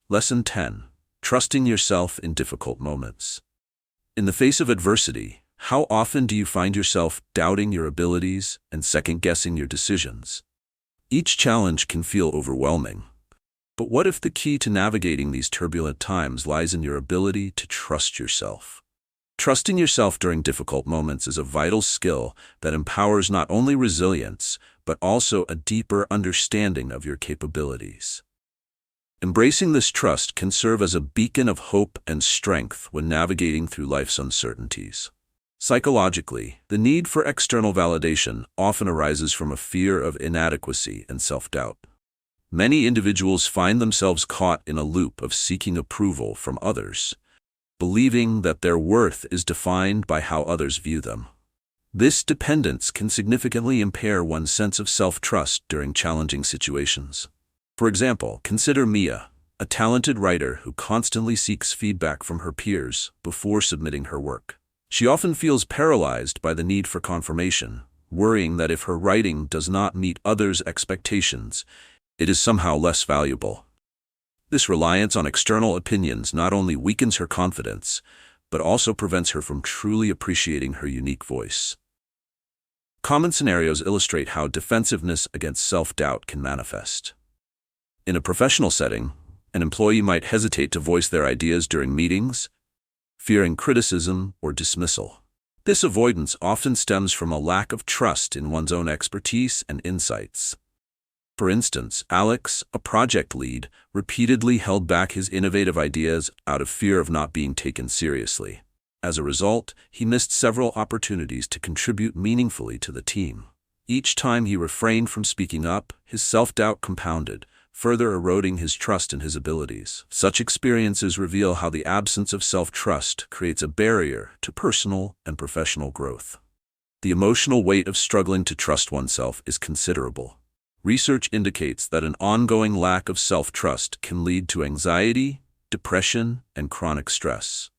Lesson 10. Trusting yourself in difficult moments. In the face of adversity, how often do you find yourself doubting your abilities and second-guessing your decisions? Each challenge can feel overwhelming. But what if the key to navigating these turbulent times lies in your ability to trust yourself? Trusting yourself during difficult moments is a vital skill that empowers not only resilience, but also a deeper understanding of your capabilities. Embracing this trust can serve as a beacon of hope and strength when navigating through life's uncertainties. Psychologically, the need for external validation often arises from a fear of inadequacy and self-doubt. Many individuals find themselves caught in a loop of seeking approval from others, believing that their worth is defined by how others view them. This dependence can significantly impair one's sense of self-trust during challenging situations. For example, consider Mia, a talented writer who constantly seeks feedback from her peers before submitting her work. She often feels paralyzed by the need for confirmation, worrying that if her writing does not meet others' expectations, it is somehow less valuable. This reliance on external opinions not only weakens her confidence, but also prevents her from truly appreciating her unique voice. Common scenarios illustrate how defensiveness against self-doubt can manifest. In a professional setting, an employee might hesitate to voice their ideas during meetings, fearing criticism or dismissal. This avoidance often stems from a lack of trust in one's own expertise and insights. For instance, Alex, a project lead, repeatedly held back his innovative ideas out of fear of not being taken seriously. As a result, he missed several opportunities to contribute meaningfully to the team. Each time he refrained from speaking up, his self-doubt compounded, further eroding his trust in his abilities. Such experiences reveal how the absence of self-trust creates a barrier to personal and professional growth. The emotional weight of struggling to trust oneself is considerable. Research indicates that an ongoing lack of self-trust can lead to anxiety, depression, and chronic stress.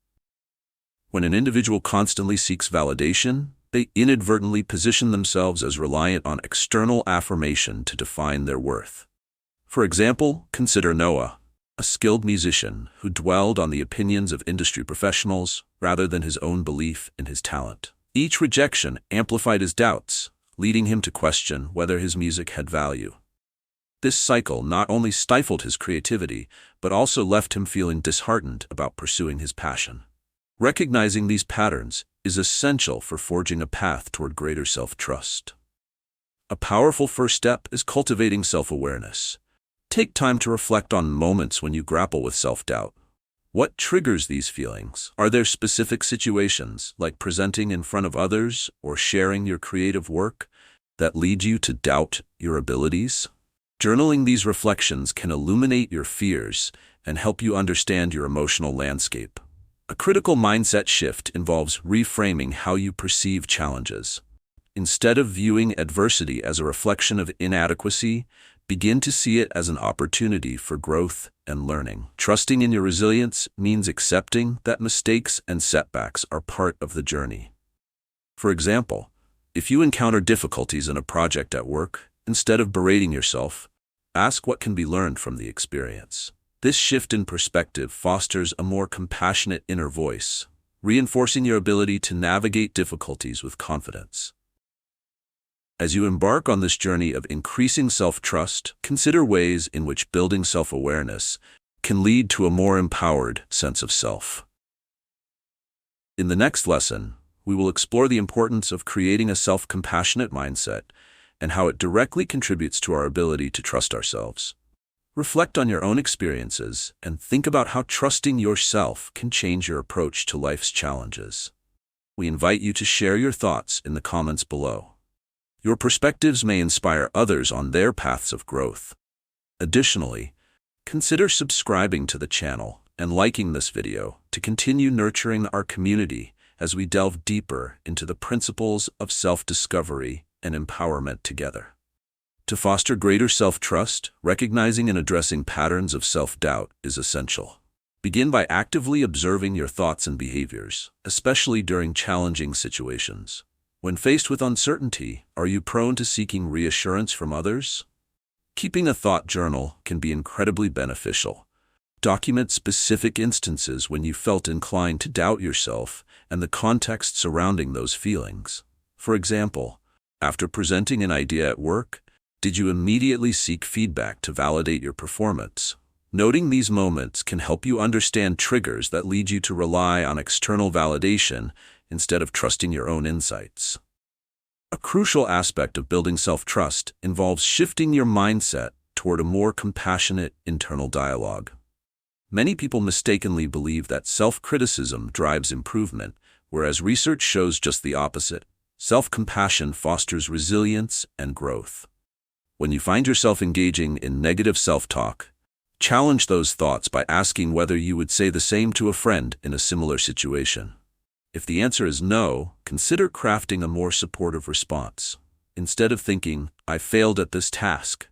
When an individual constantly seeks validation, they inadvertently position themselves as reliant on external affirmation to define their worth. For example, consider Noah, a skilled musician who dwelled on the opinions of industry professionals rather than his own belief in his talent. Each rejection amplified his doubts, leading him to question whether his music had value. This cycle not only stifled his creativity, but also left him feeling disheartened about pursuing his passion. Recognizing these patterns is essential for forging a path toward greater self-trust. A powerful first step is cultivating self-awareness. Take time to reflect on moments when you grapple with self-doubt. What triggers these feelings? Are there specific situations, like presenting in front of others or sharing your creative work, that lead you to doubt your abilities? Journaling these reflections can illuminate your fears and help you understand your emotional landscape. A critical mindset shift involves reframing how you perceive challenges. Instead of viewing adversity as a reflection of inadequacy, begin to see it as an opportunity for growth and learning. Trusting in your resilience means accepting that mistakes and setbacks are part of the journey. For example, if you encounter difficulties in a project at work, instead of berating yourself, ask what can be learned from the experience. This shift in perspective fosters a more compassionate inner voice, reinforcing your ability to navigate difficulties with confidence. As you embark on this journey of increasing self-trust, consider ways in which building self-awareness can lead to a more empowered sense of self. In the next lesson, we will explore the importance of creating a self-compassionate mindset and how it directly contributes to our ability to trust ourselves. Reflect on your own experiences and think about how trusting yourself can change your approach to life's challenges. We invite you to share your thoughts in the comments below. Your perspectives may inspire others on their paths of growth. Additionally, consider subscribing to the channel and liking this video to continue nurturing our community as we delve deeper into the principles of self-discovery and empowerment together. To foster greater self-trust, recognizing and addressing patterns of self-doubt is essential. Begin by actively observing your thoughts and behaviors, especially during challenging situations. When faced with uncertainty, are you prone to seeking reassurance from others? Keeping a thought journal can be incredibly beneficial. Document specific instances when you felt inclined to doubt yourself and the context surrounding those feelings. For example, after presenting an idea at work, did you immediately seek feedback to validate your performance? Noting these moments can help you understand triggers that lead you to rely on external validation instead of trusting your own insights. A crucial aspect of building self-trust involves shifting your mindset toward a more compassionate internal dialogue. Many people mistakenly believe that self-criticism drives improvement, whereas research shows just the opposite. Self-compassion fosters resilience and growth. When you find yourself engaging in negative self-talk, challenge those thoughts by asking whether you would say the same to a friend in a similar situation. If the answer is no, consider crafting a more supportive response. Instead of thinking, "I failed at this task,"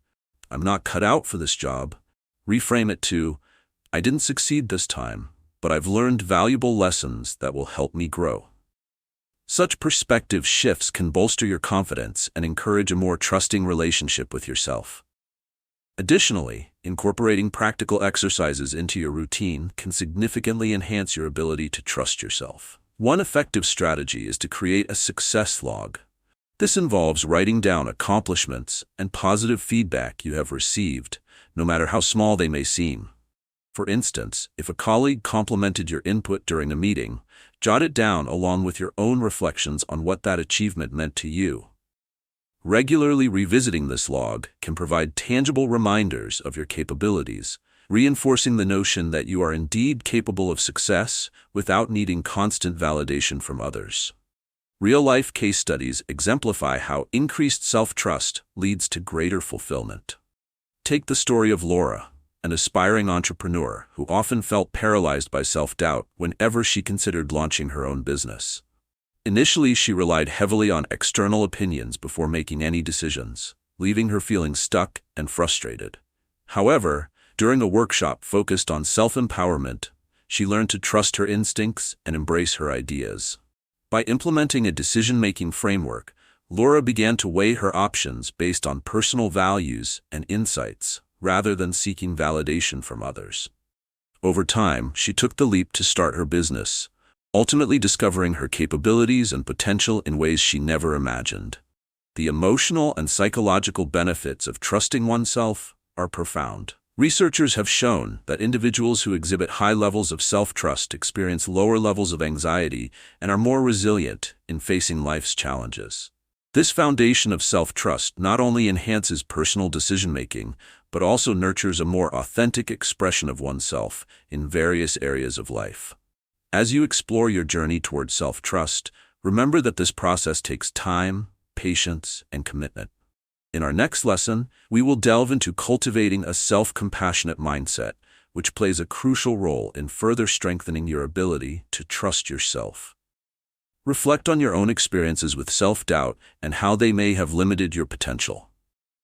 "I'm not cut out for this job," reframe it to, "I didn't succeed this time, but I've learned valuable lessons that will help me grow." Such perspective shifts can bolster your confidence and encourage a more trusting relationship with yourself. Additionally, incorporating practical exercises into your routine can significantly enhance your ability to trust yourself. One effective strategy is to create a success log. This involves writing down accomplishments and positive feedback you have received, no matter how small they may seem. For instance, if a colleague complimented your input during a meeting, jot it down along with your own reflections on what that achievement meant to you. Regularly revisiting this log can provide tangible reminders of your capabilities, reinforcing the notion that you are indeed capable of success without needing constant validation from others. Real-life case studies exemplify how increased self-trust leads to greater fulfillment. Take the story of Laura, an aspiring entrepreneur who often felt paralyzed by self-doubt whenever she considered launching her own business. Initially, she relied heavily on external opinions before making any decisions, leaving her feeling stuck and frustrated. However, during a workshop focused on self-empowerment, she learned to trust her instincts and embrace her ideas. By implementing a decision-making framework, Laura began to weigh her options based on personal values and insights, rather than seeking validation from others. Over time, she took the leap to start her business, ultimately discovering her capabilities and potential in ways she never imagined. The emotional and psychological benefits of trusting oneself are profound. Researchers have shown that individuals who exhibit high levels of self-trust experience lower levels of anxiety and are more resilient in facing life's challenges. This foundation of self-trust not only enhances personal decision-making, but also nurtures a more authentic expression of oneself in various areas of life. As you explore your journey towards self-trust, remember that this process takes time, patience, and commitment. In our next lesson, we will delve into cultivating a self-compassionate mindset, which plays a crucial role in further strengthening your ability to trust yourself. Reflect on your own experiences with self-doubt and how they may have limited your potential.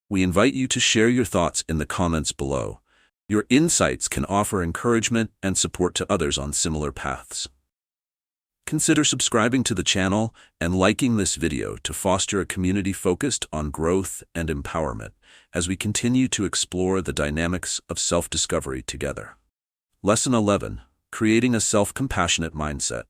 We invite you to share your thoughts in the comments below. Your insights can offer encouragement and support to others on similar paths. Consider subscribing to the channel and liking this video to foster a community focused on growth and empowerment as we continue to explore the dynamics of self-discovery together. Lesson 11: Creating a self-compassionate mindset.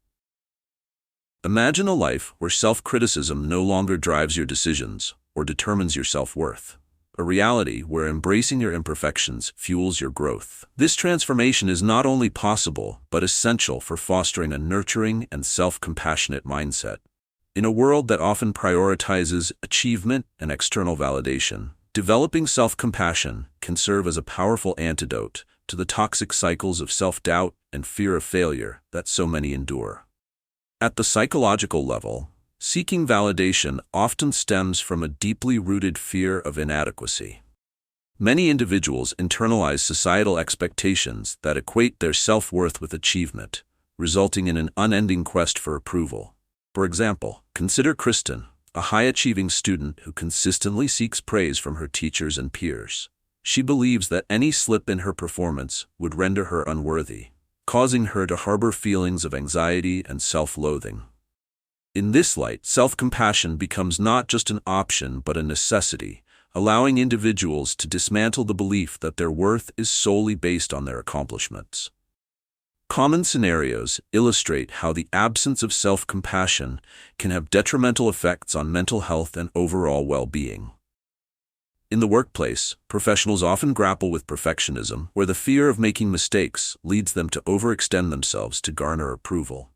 Imagine a life where self-criticism no longer drives your decisions or determines your self-worth. A reality where embracing your imperfections fuels your growth. This transformation is not only possible, but essential for fostering a nurturing and self-compassionate mindset. In a world that often prioritizes achievement and external validation, developing self-compassion can serve as a powerful antidote to the toxic cycles of self-doubt and fear of failure that so many endure. At the psychological level, seeking validation often stems from a deeply rooted fear of inadequacy. Many individuals internalize societal expectations that equate their self-worth with achievement, resulting in an unending quest for approval. For example, consider Kristen, a high-achieving student who consistently seeks praise from her teachers and peers. She believes that any slip in her performance would render her unworthy, causing her to harbor feelings of anxiety and self-loathing. In this light, self-compassion becomes not just an option but a necessity, allowing individuals to dismantle the belief that their worth is solely based on their accomplishments. Common scenarios illustrate how the absence of self-compassion can have detrimental effects on mental health and overall well-being. In the workplace, professionals often grapple with perfectionism, where the fear of making mistakes leads them to overextend themselves to garner approval.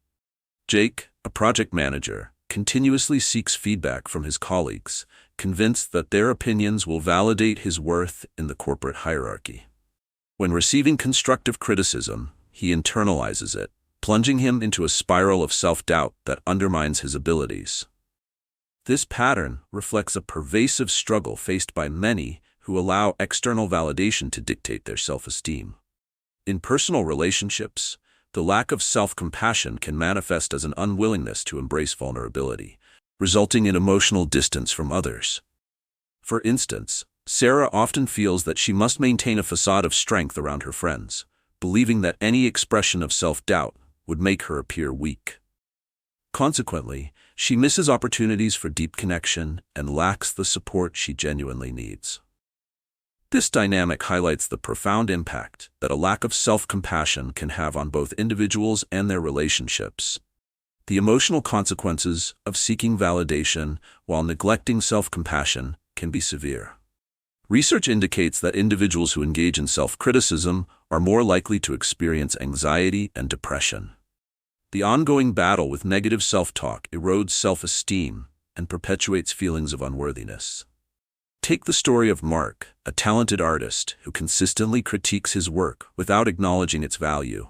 Jake, a project manager, continuously seeks feedback from his colleagues, convinced that their opinions will validate his worth in the corporate hierarchy. When receiving constructive criticism, he internalizes it, plunging him into a spiral of self-doubt that undermines his abilities. This pattern reflects a pervasive struggle faced by many who allow external validation to dictate their self-esteem. In personal relationships, the lack of self-compassion can manifest as an unwillingness to embrace vulnerability, resulting in emotional distance from others. For instance, Sarah often feels that she must maintain a facade of strength around her friends, believing that any expression of self-doubt would make her appear weak. Consequently, she misses opportunities for deep connection and lacks the support she genuinely needs. This dynamic highlights the profound impact that a lack of self-compassion can have on both individuals and their relationships. The emotional consequences of seeking validation while neglecting self-compassion can be severe. Research indicates that individuals who engage in self-criticism are more likely to experience anxiety and depression. The ongoing battle with negative self-talk erodes self-esteem and perpetuates feelings of unworthiness. Take the story of Mark, a talented artist who consistently critiques his work without acknowledging its value.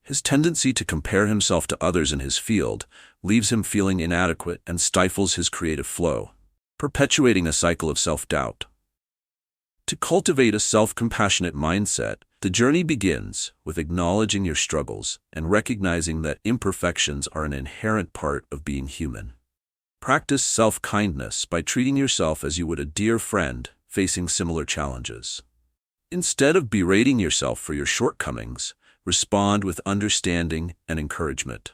His tendency to compare himself to others in his field leaves him feeling inadequate and stifles his creative flow, perpetuating a cycle of self-doubt. To cultivate a self-compassionate mindset, the journey begins with acknowledging your struggles and recognizing that imperfections are an inherent part of being human. Practice self-kindness by treating yourself as you would a dear friend facing similar challenges. Instead of berating yourself for your shortcomings, respond with understanding and encouragement.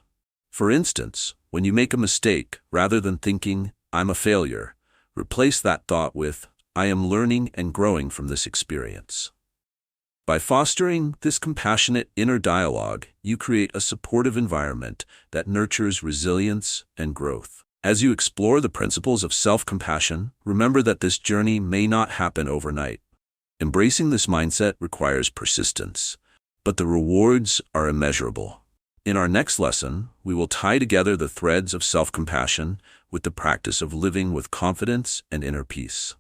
For instance, when you make a mistake, rather than thinking, "I'm a failure," replace that thought with, "I am learning and growing from this experience." By fostering this compassionate inner dialogue, you create a supportive environment that nurtures resilience and growth. As you explore the principles of self-compassion, remember that this journey may not happen overnight. Embracing this mindset requires persistence, but the rewards are immeasurable. In our next lesson, we will tie together the threads of self-compassion with the practice of living with confidence and inner peace.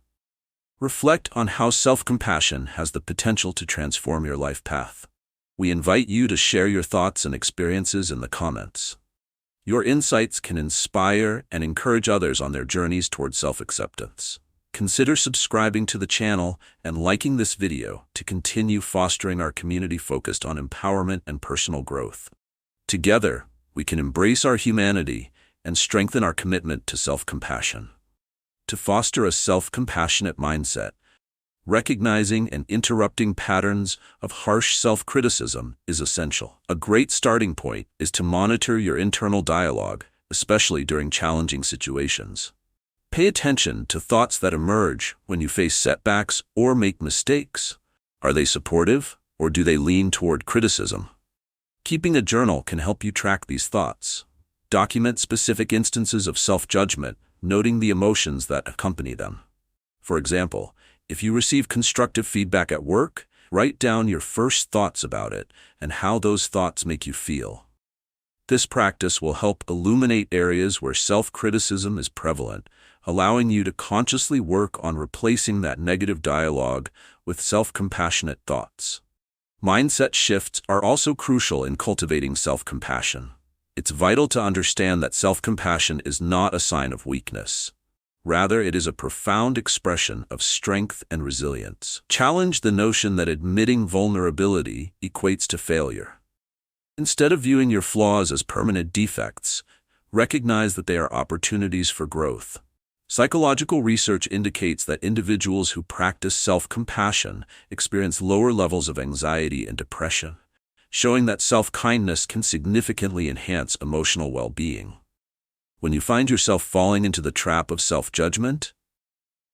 Reflect on how self-compassion has the potential to transform your life path. We invite you to share your thoughts and experiences in the comments. Your insights can inspire and encourage others on their journeys toward self-acceptance. Consider subscribing to the channel and liking this video to continue fostering our community focused on empowerment and personal growth. Together, we can embrace our humanity and strengthen our commitment to self-compassion. To foster a self-compassionate mindset, recognizing and interrupting patterns of harsh self-criticism is essential. A great starting point is to monitor your internal dialogue, especially during challenging situations. Pay attention to thoughts that emerge when you face setbacks or make mistakes. Are they supportive, or do they lean toward criticism? Keeping a journal can help you track these thoughts. Document specific instances of self-judgment, noting the emotions that accompany them. For example, if you receive constructive feedback at work, write down your first thoughts about it and how those thoughts make you feel. This practice will help illuminate areas where self-criticism is prevalent, allowing you to consciously work on replacing that negative dialogue with self-compassionate thoughts. Mindset shifts are also crucial in cultivating self-compassion. It's vital to understand that self-compassion is not a sign of weakness. Rather, it is a profound expression of strength and resilience. Challenge the notion that admitting vulnerability equates to failure. Instead of viewing your flaws as permanent defects, recognize that they are opportunities for growth. Psychological research indicates that individuals who practice self-compassion experience lower levels of anxiety and depression, showing that self-kindness can significantly enhance emotional well-being. When you find yourself falling into the trap of self-judgment,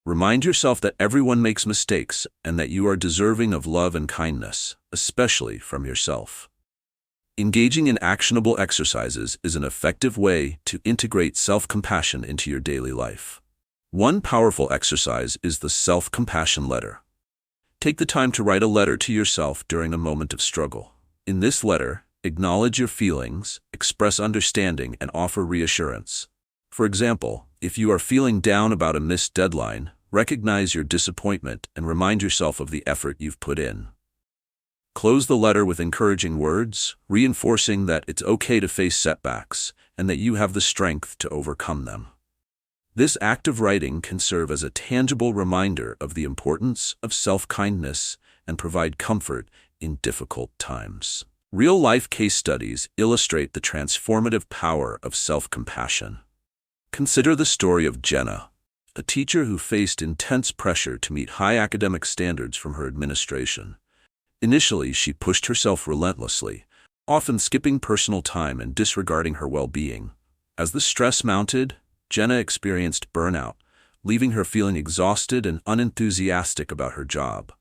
remind yourself that everyone makes mistakes and that you are deserving of love and kindness, especially from yourself. Engaging in actionable exercises is an effective way to integrate self-compassion into your daily life. One powerful exercise is the self-compassion letter. Take the time to write a letter to yourself during a moment of struggle. In this letter, acknowledge your feelings, express understanding, and offer reassurance. For example, if you are feeling down about a missed deadline, recognize your disappointment and remind yourself of the effort you've put in. Close the letter with encouraging words, reinforcing that it's okay to face setbacks and that you have the strength to overcome them. This act of writing can serve as a tangible reminder of the importance of self-kindness and provide comfort in difficult times. Real-life case studies illustrate the transformative power of self-compassion. Consider the story of Jenna, a teacher who faced intense pressure to meet high academic standards from her administration. Initially, she pushed herself relentlessly, often skipping personal time and disregarding her well-being. As the stress mounted, Jenna experienced burnout, leaving her feeling exhausted and unenthusiastic about her job.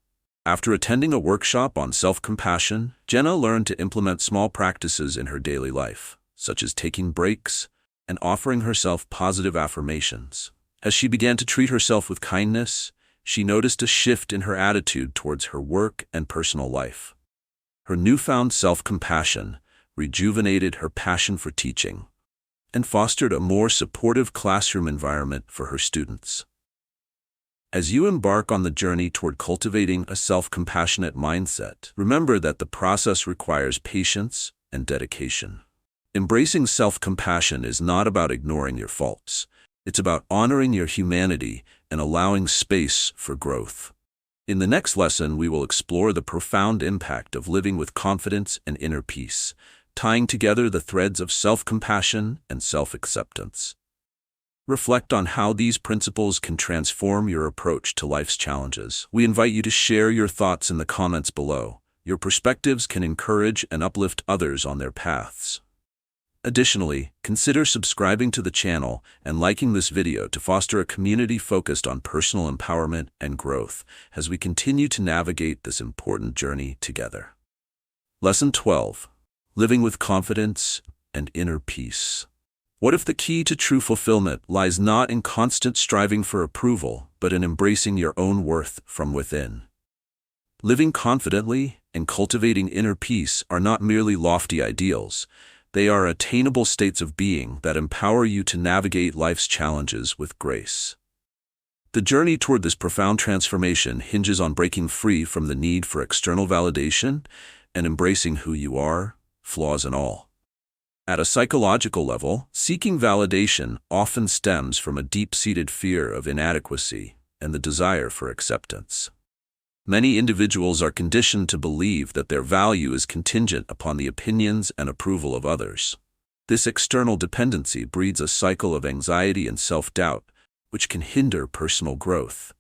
After attending a workshop on self-compassion, Jenna learned to implement small practices in her daily life, such as taking breaks and offering herself positive affirmations. As she began to treat herself with kindness, she noticed a shift in her attitude towards her work and personal life. Her newfound self-compassion rejuvenated her passion for teaching and fostered a more supportive classroom environment for her students. As you embark on the journey toward cultivating a self-compassionate mindset, remember that the process requires patience and dedication. Embracing self-compassion is not about ignoring your faults. It's about honoring your humanity and allowing space for growth. In the next lesson, we will explore the profound impact of living with confidence and inner peace, tying together the threads of self-compassion and self-acceptance. Reflect on how these principles can transform your approach to life's challenges. We invite you to share your thoughts in the comments below. Your perspectives can encourage and uplift others on their paths. Additionally, consider subscribing to the channel and liking this video to foster a community focused on personal empowerment and growth as we continue to navigate this important journey together. Lesson 12. Living with confidence and inner peace. What if the key to true fulfillment lies not in constant striving for approval, but in embracing your own worth from within? Living confidently and cultivating inner peace are not merely lofty ideals. They are attainable states of being that empower you to navigate life's challenges with grace. The journey toward this profound transformation hinges on breaking free from the need for external validation and embracing who you are, flaws and all. At a psychological level, seeking validation often stems from a deep-seated fear of inadequacy and the desire for acceptance. Many individuals are conditioned to believe that their value is contingent upon the opinions and approval of others. This external dependency breeds a cycle of anxiety and self-doubt, which can hinder personal growth.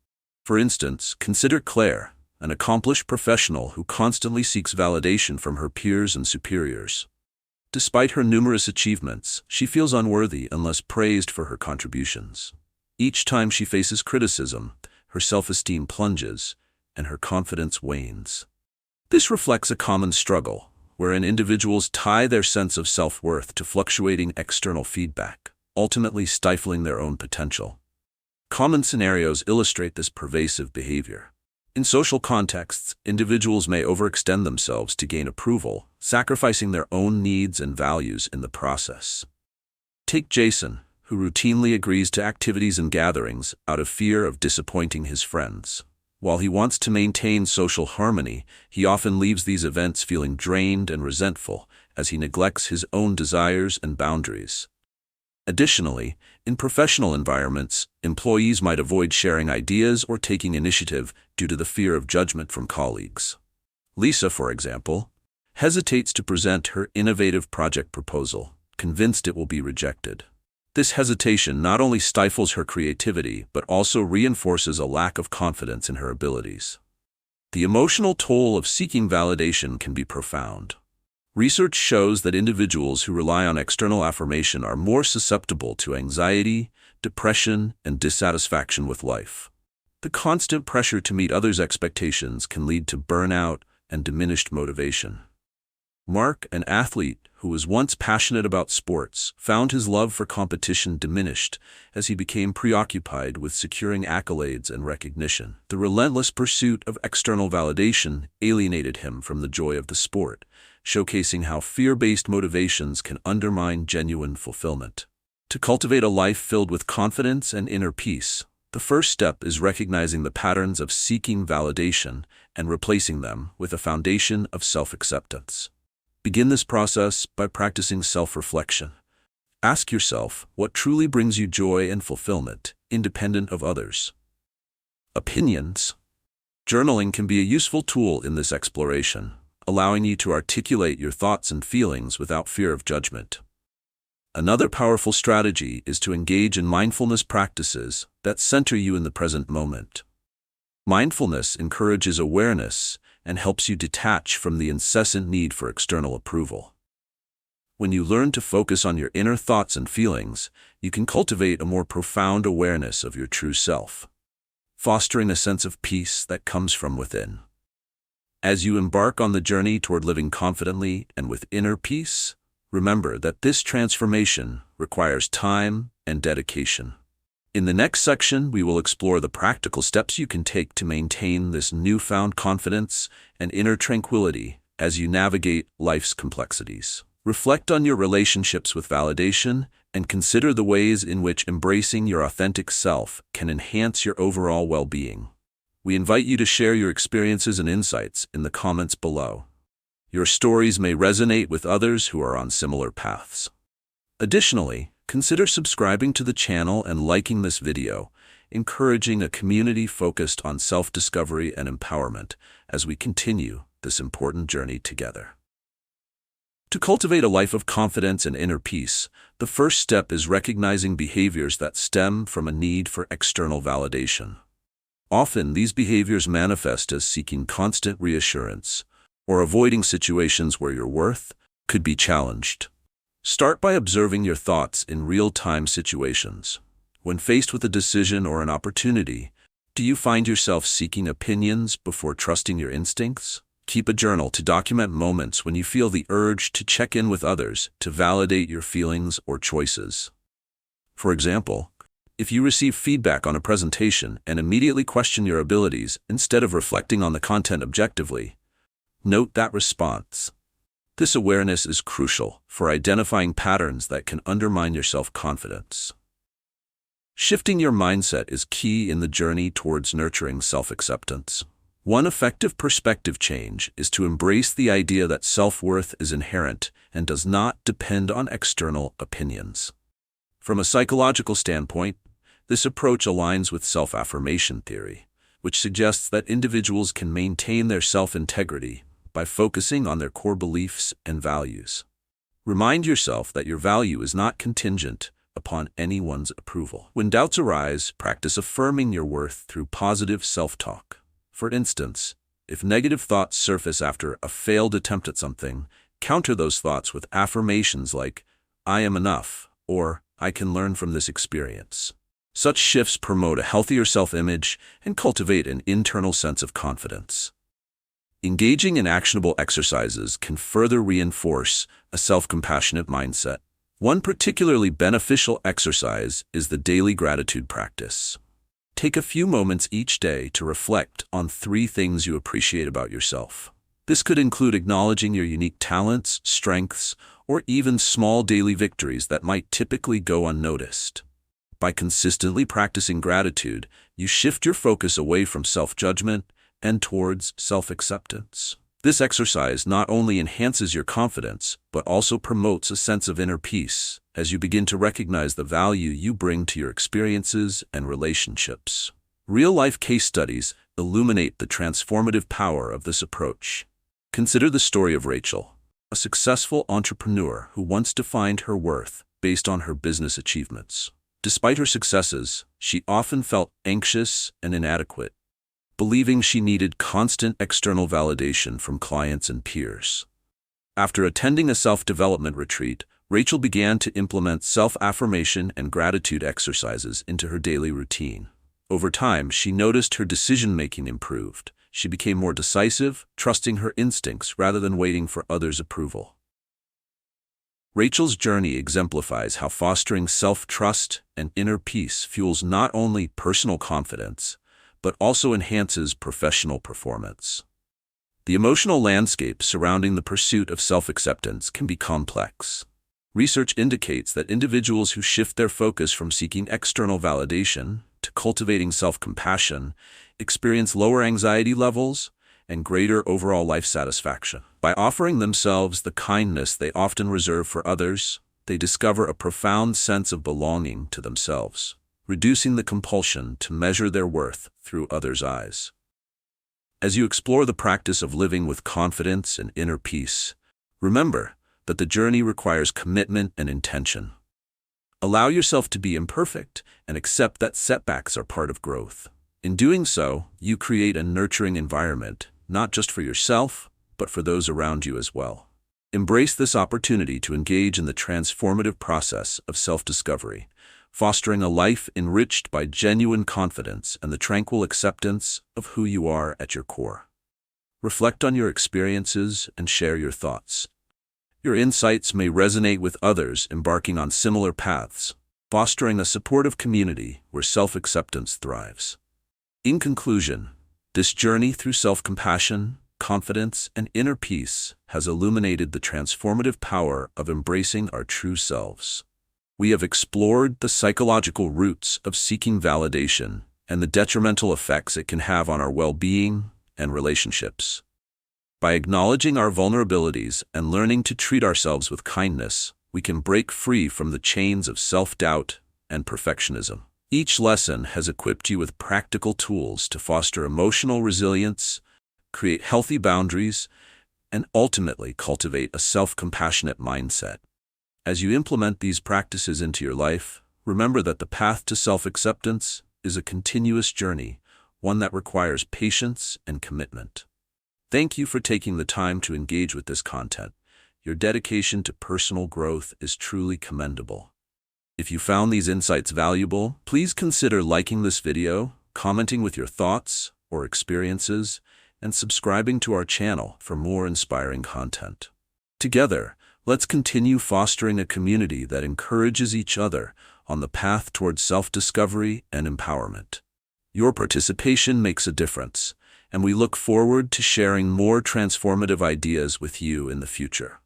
For instance, consider Claire, an accomplished professional who constantly seeks validation from her peers and superiors. Despite her numerous achievements, she feels unworthy unless praised for her contributions. Each time she faces criticism, her self-esteem plunges, and her confidence wanes. This reflects a common struggle, wherein individuals tie their sense of self-worth to fluctuating external feedback, ultimately stifling their own potential. Common scenarios illustrate this pervasive behavior. In social contexts, individuals may overextend themselves to gain approval, sacrificing their own needs and values in the process. Take Jason, who routinely agrees to activities and gatherings out of fear of disappointing his friends. While he wants to maintain social harmony, he often leaves these events feeling drained and resentful as he neglects his own desires and boundaries. Additionally, in professional environments, employees might avoid sharing ideas or taking initiative due to the fear of judgment from colleagues. Lisa, for example, hesitates to present her innovative project proposal, convinced it will be rejected. This hesitation not only stifles her creativity but also reinforces a lack of confidence in her abilities. The emotional toll of seeking validation can be profound. Research shows that individuals who rely on external affirmation are more susceptible to anxiety, depression, and dissatisfaction with life. The constant pressure to meet others' expectations can lead to burnout and diminished motivation. Mark, an athlete who was once passionate about sports, found his love for competition diminished as he became preoccupied with securing accolades and recognition. The relentless pursuit of external validation alienated him from the joy of the sport, showcasing how fear-based motivations can undermine genuine fulfillment. To cultivate a life filled with confidence and inner peace, the first step is recognizing the patterns of seeking validation and replacing them with a foundation of self-acceptance. Begin this process by practicing self-reflection. Ask yourself what truly brings you joy and fulfillment, independent of others' opinions. Journaling can be a useful tool in this exploration, allowing you to articulate your thoughts and feelings without fear of judgment. Another powerful strategy is to engage in mindfulness practices that center you in the present moment. Mindfulness encourages awareness and helps you detach from the incessant need for external approval. When you learn to focus on your inner thoughts and feelings, you can cultivate a more profound awareness of your true self, fostering a sense of peace that comes from within. As you embark on the journey toward living confidently and with inner peace, remember that this transformation requires time and dedication. In the next section, we will explore the practical steps you can take to maintain this newfound confidence and inner tranquility as you navigate life's complexities. Reflect on your relationships with validation and consider the ways in which embracing your authentic self can enhance your overall well-being. We invite you to share your experiences and insights in the comments below. Your stories may resonate with others who are on similar paths. Additionally, consider subscribing to the channel and liking this video, encouraging a community focused on self-discovery and empowerment as we continue this important journey together. To cultivate a life of confidence and inner peace, the first step is recognizing behaviors that stem from a need for external validation. Often, these behaviors manifest as seeking constant reassurance or avoiding situations where your worth could be challenged. Start by observing your thoughts in real-time situations. When faced with a decision or an opportunity, do you find yourself seeking opinions before trusting your instincts? Keep a journal to document moments when you feel the urge to check in with others to validate your feelings or choices. For example, if you receive feedback on a presentation and immediately question your abilities instead of reflecting on the content objectively, note that response. This awareness is crucial for identifying patterns that can undermine your self-confidence. Shifting your mindset is key in the journey towards nurturing self-acceptance. One effective perspective change is to embrace the idea that self-worth is inherent and does not depend on external opinions. From a psychological standpoint, this approach aligns with self-affirmation theory, which suggests that individuals can maintain their self-integrity by focusing on their core beliefs and values. Remind yourself that your value is not contingent upon anyone's approval. When doubts arise, practice affirming your worth through positive self-talk. For instance, if negative thoughts surface after a failed attempt at something, counter those thoughts with affirmations like, "I am enough," or "I can learn from this experience." Such shifts promote a healthier self-image and cultivate an internal sense of confidence. Engaging in actionable exercises can further reinforce a self-compassionate mindset. One particularly beneficial exercise is the daily gratitude practice. Take a few moments each day to reflect on 3 things you appreciate about yourself. This could include acknowledging your unique talents, strengths, or even small daily victories that might typically go unnoticed. By consistently practicing gratitude, you shift your focus away from self-judgment and towards self-acceptance. This exercise not only enhances your confidence, but also promotes a sense of inner peace as you begin to recognize the value you bring to your experiences and relationships. Real-life case studies illuminate the transformative power of this approach. Consider the story of Rachel, a successful entrepreneur who once defined her worth based on her business achievements. Despite her successes, she often felt anxious and inadequate, believing she needed constant external validation from clients and peers. After attending a self-development retreat, Rachel began to implement self-affirmation and gratitude exercises into her daily routine. Over time, she noticed her decision-making improved. She became more decisive, trusting her instincts rather than waiting for others' approval. Rachel's journey exemplifies how fostering self-trust and inner peace fuels not only personal confidence, but also enhances professional performance. The emotional landscape surrounding the pursuit of self-acceptance can be complex. Research indicates that individuals who shift their focus from seeking external validation to cultivating self-compassion experience lower anxiety levels and greater overall life satisfaction. By offering themselves the kindness they often reserve for others, they discover a profound sense of belonging to themselves, reducing the compulsion to measure their worth through others' eyes. As you explore the practice of living with confidence and inner peace, remember that the journey requires commitment and intention. Allow yourself to be imperfect and accept that setbacks are part of growth. In doing so, you create a nurturing environment, not just for yourself, but for those around you as well. Embrace this opportunity to engage in the transformative process of self-discovery, fostering a life enriched by genuine confidence and the tranquil acceptance of who you are at your core. Reflect on your experiences and share your thoughts. Your insights may resonate with others embarking on similar paths, fostering a supportive community where self-acceptance thrives. In conclusion, this journey through self-compassion, confidence, and inner peace has illuminated the transformative power of embracing our true selves. We have explored the psychological roots of seeking validation and the detrimental effects it can have on our well-being and relationships. By acknowledging our vulnerabilities and learning to treat ourselves with kindness, we can break free from the chains of self-doubt and perfectionism. Each lesson has equipped you with practical tools to foster emotional resilience, create healthy boundaries, and ultimately cultivate a self-compassionate mindset. As you implement these practices into your life, remember that the path to self-acceptance is a continuous journey, one that requires patience and commitment. Thank you for taking the time to engage with this content. Your dedication to personal growth is truly commendable. If you found these insights valuable, please consider liking this video, commenting with your thoughts or experiences, and subscribing to our channel for more inspiring content. Together, let's continue fostering a community that encourages each other on the path towards self-discovery and empowerment. Your participation makes a difference, and we look forward to sharing more transformative ideas with you in the future.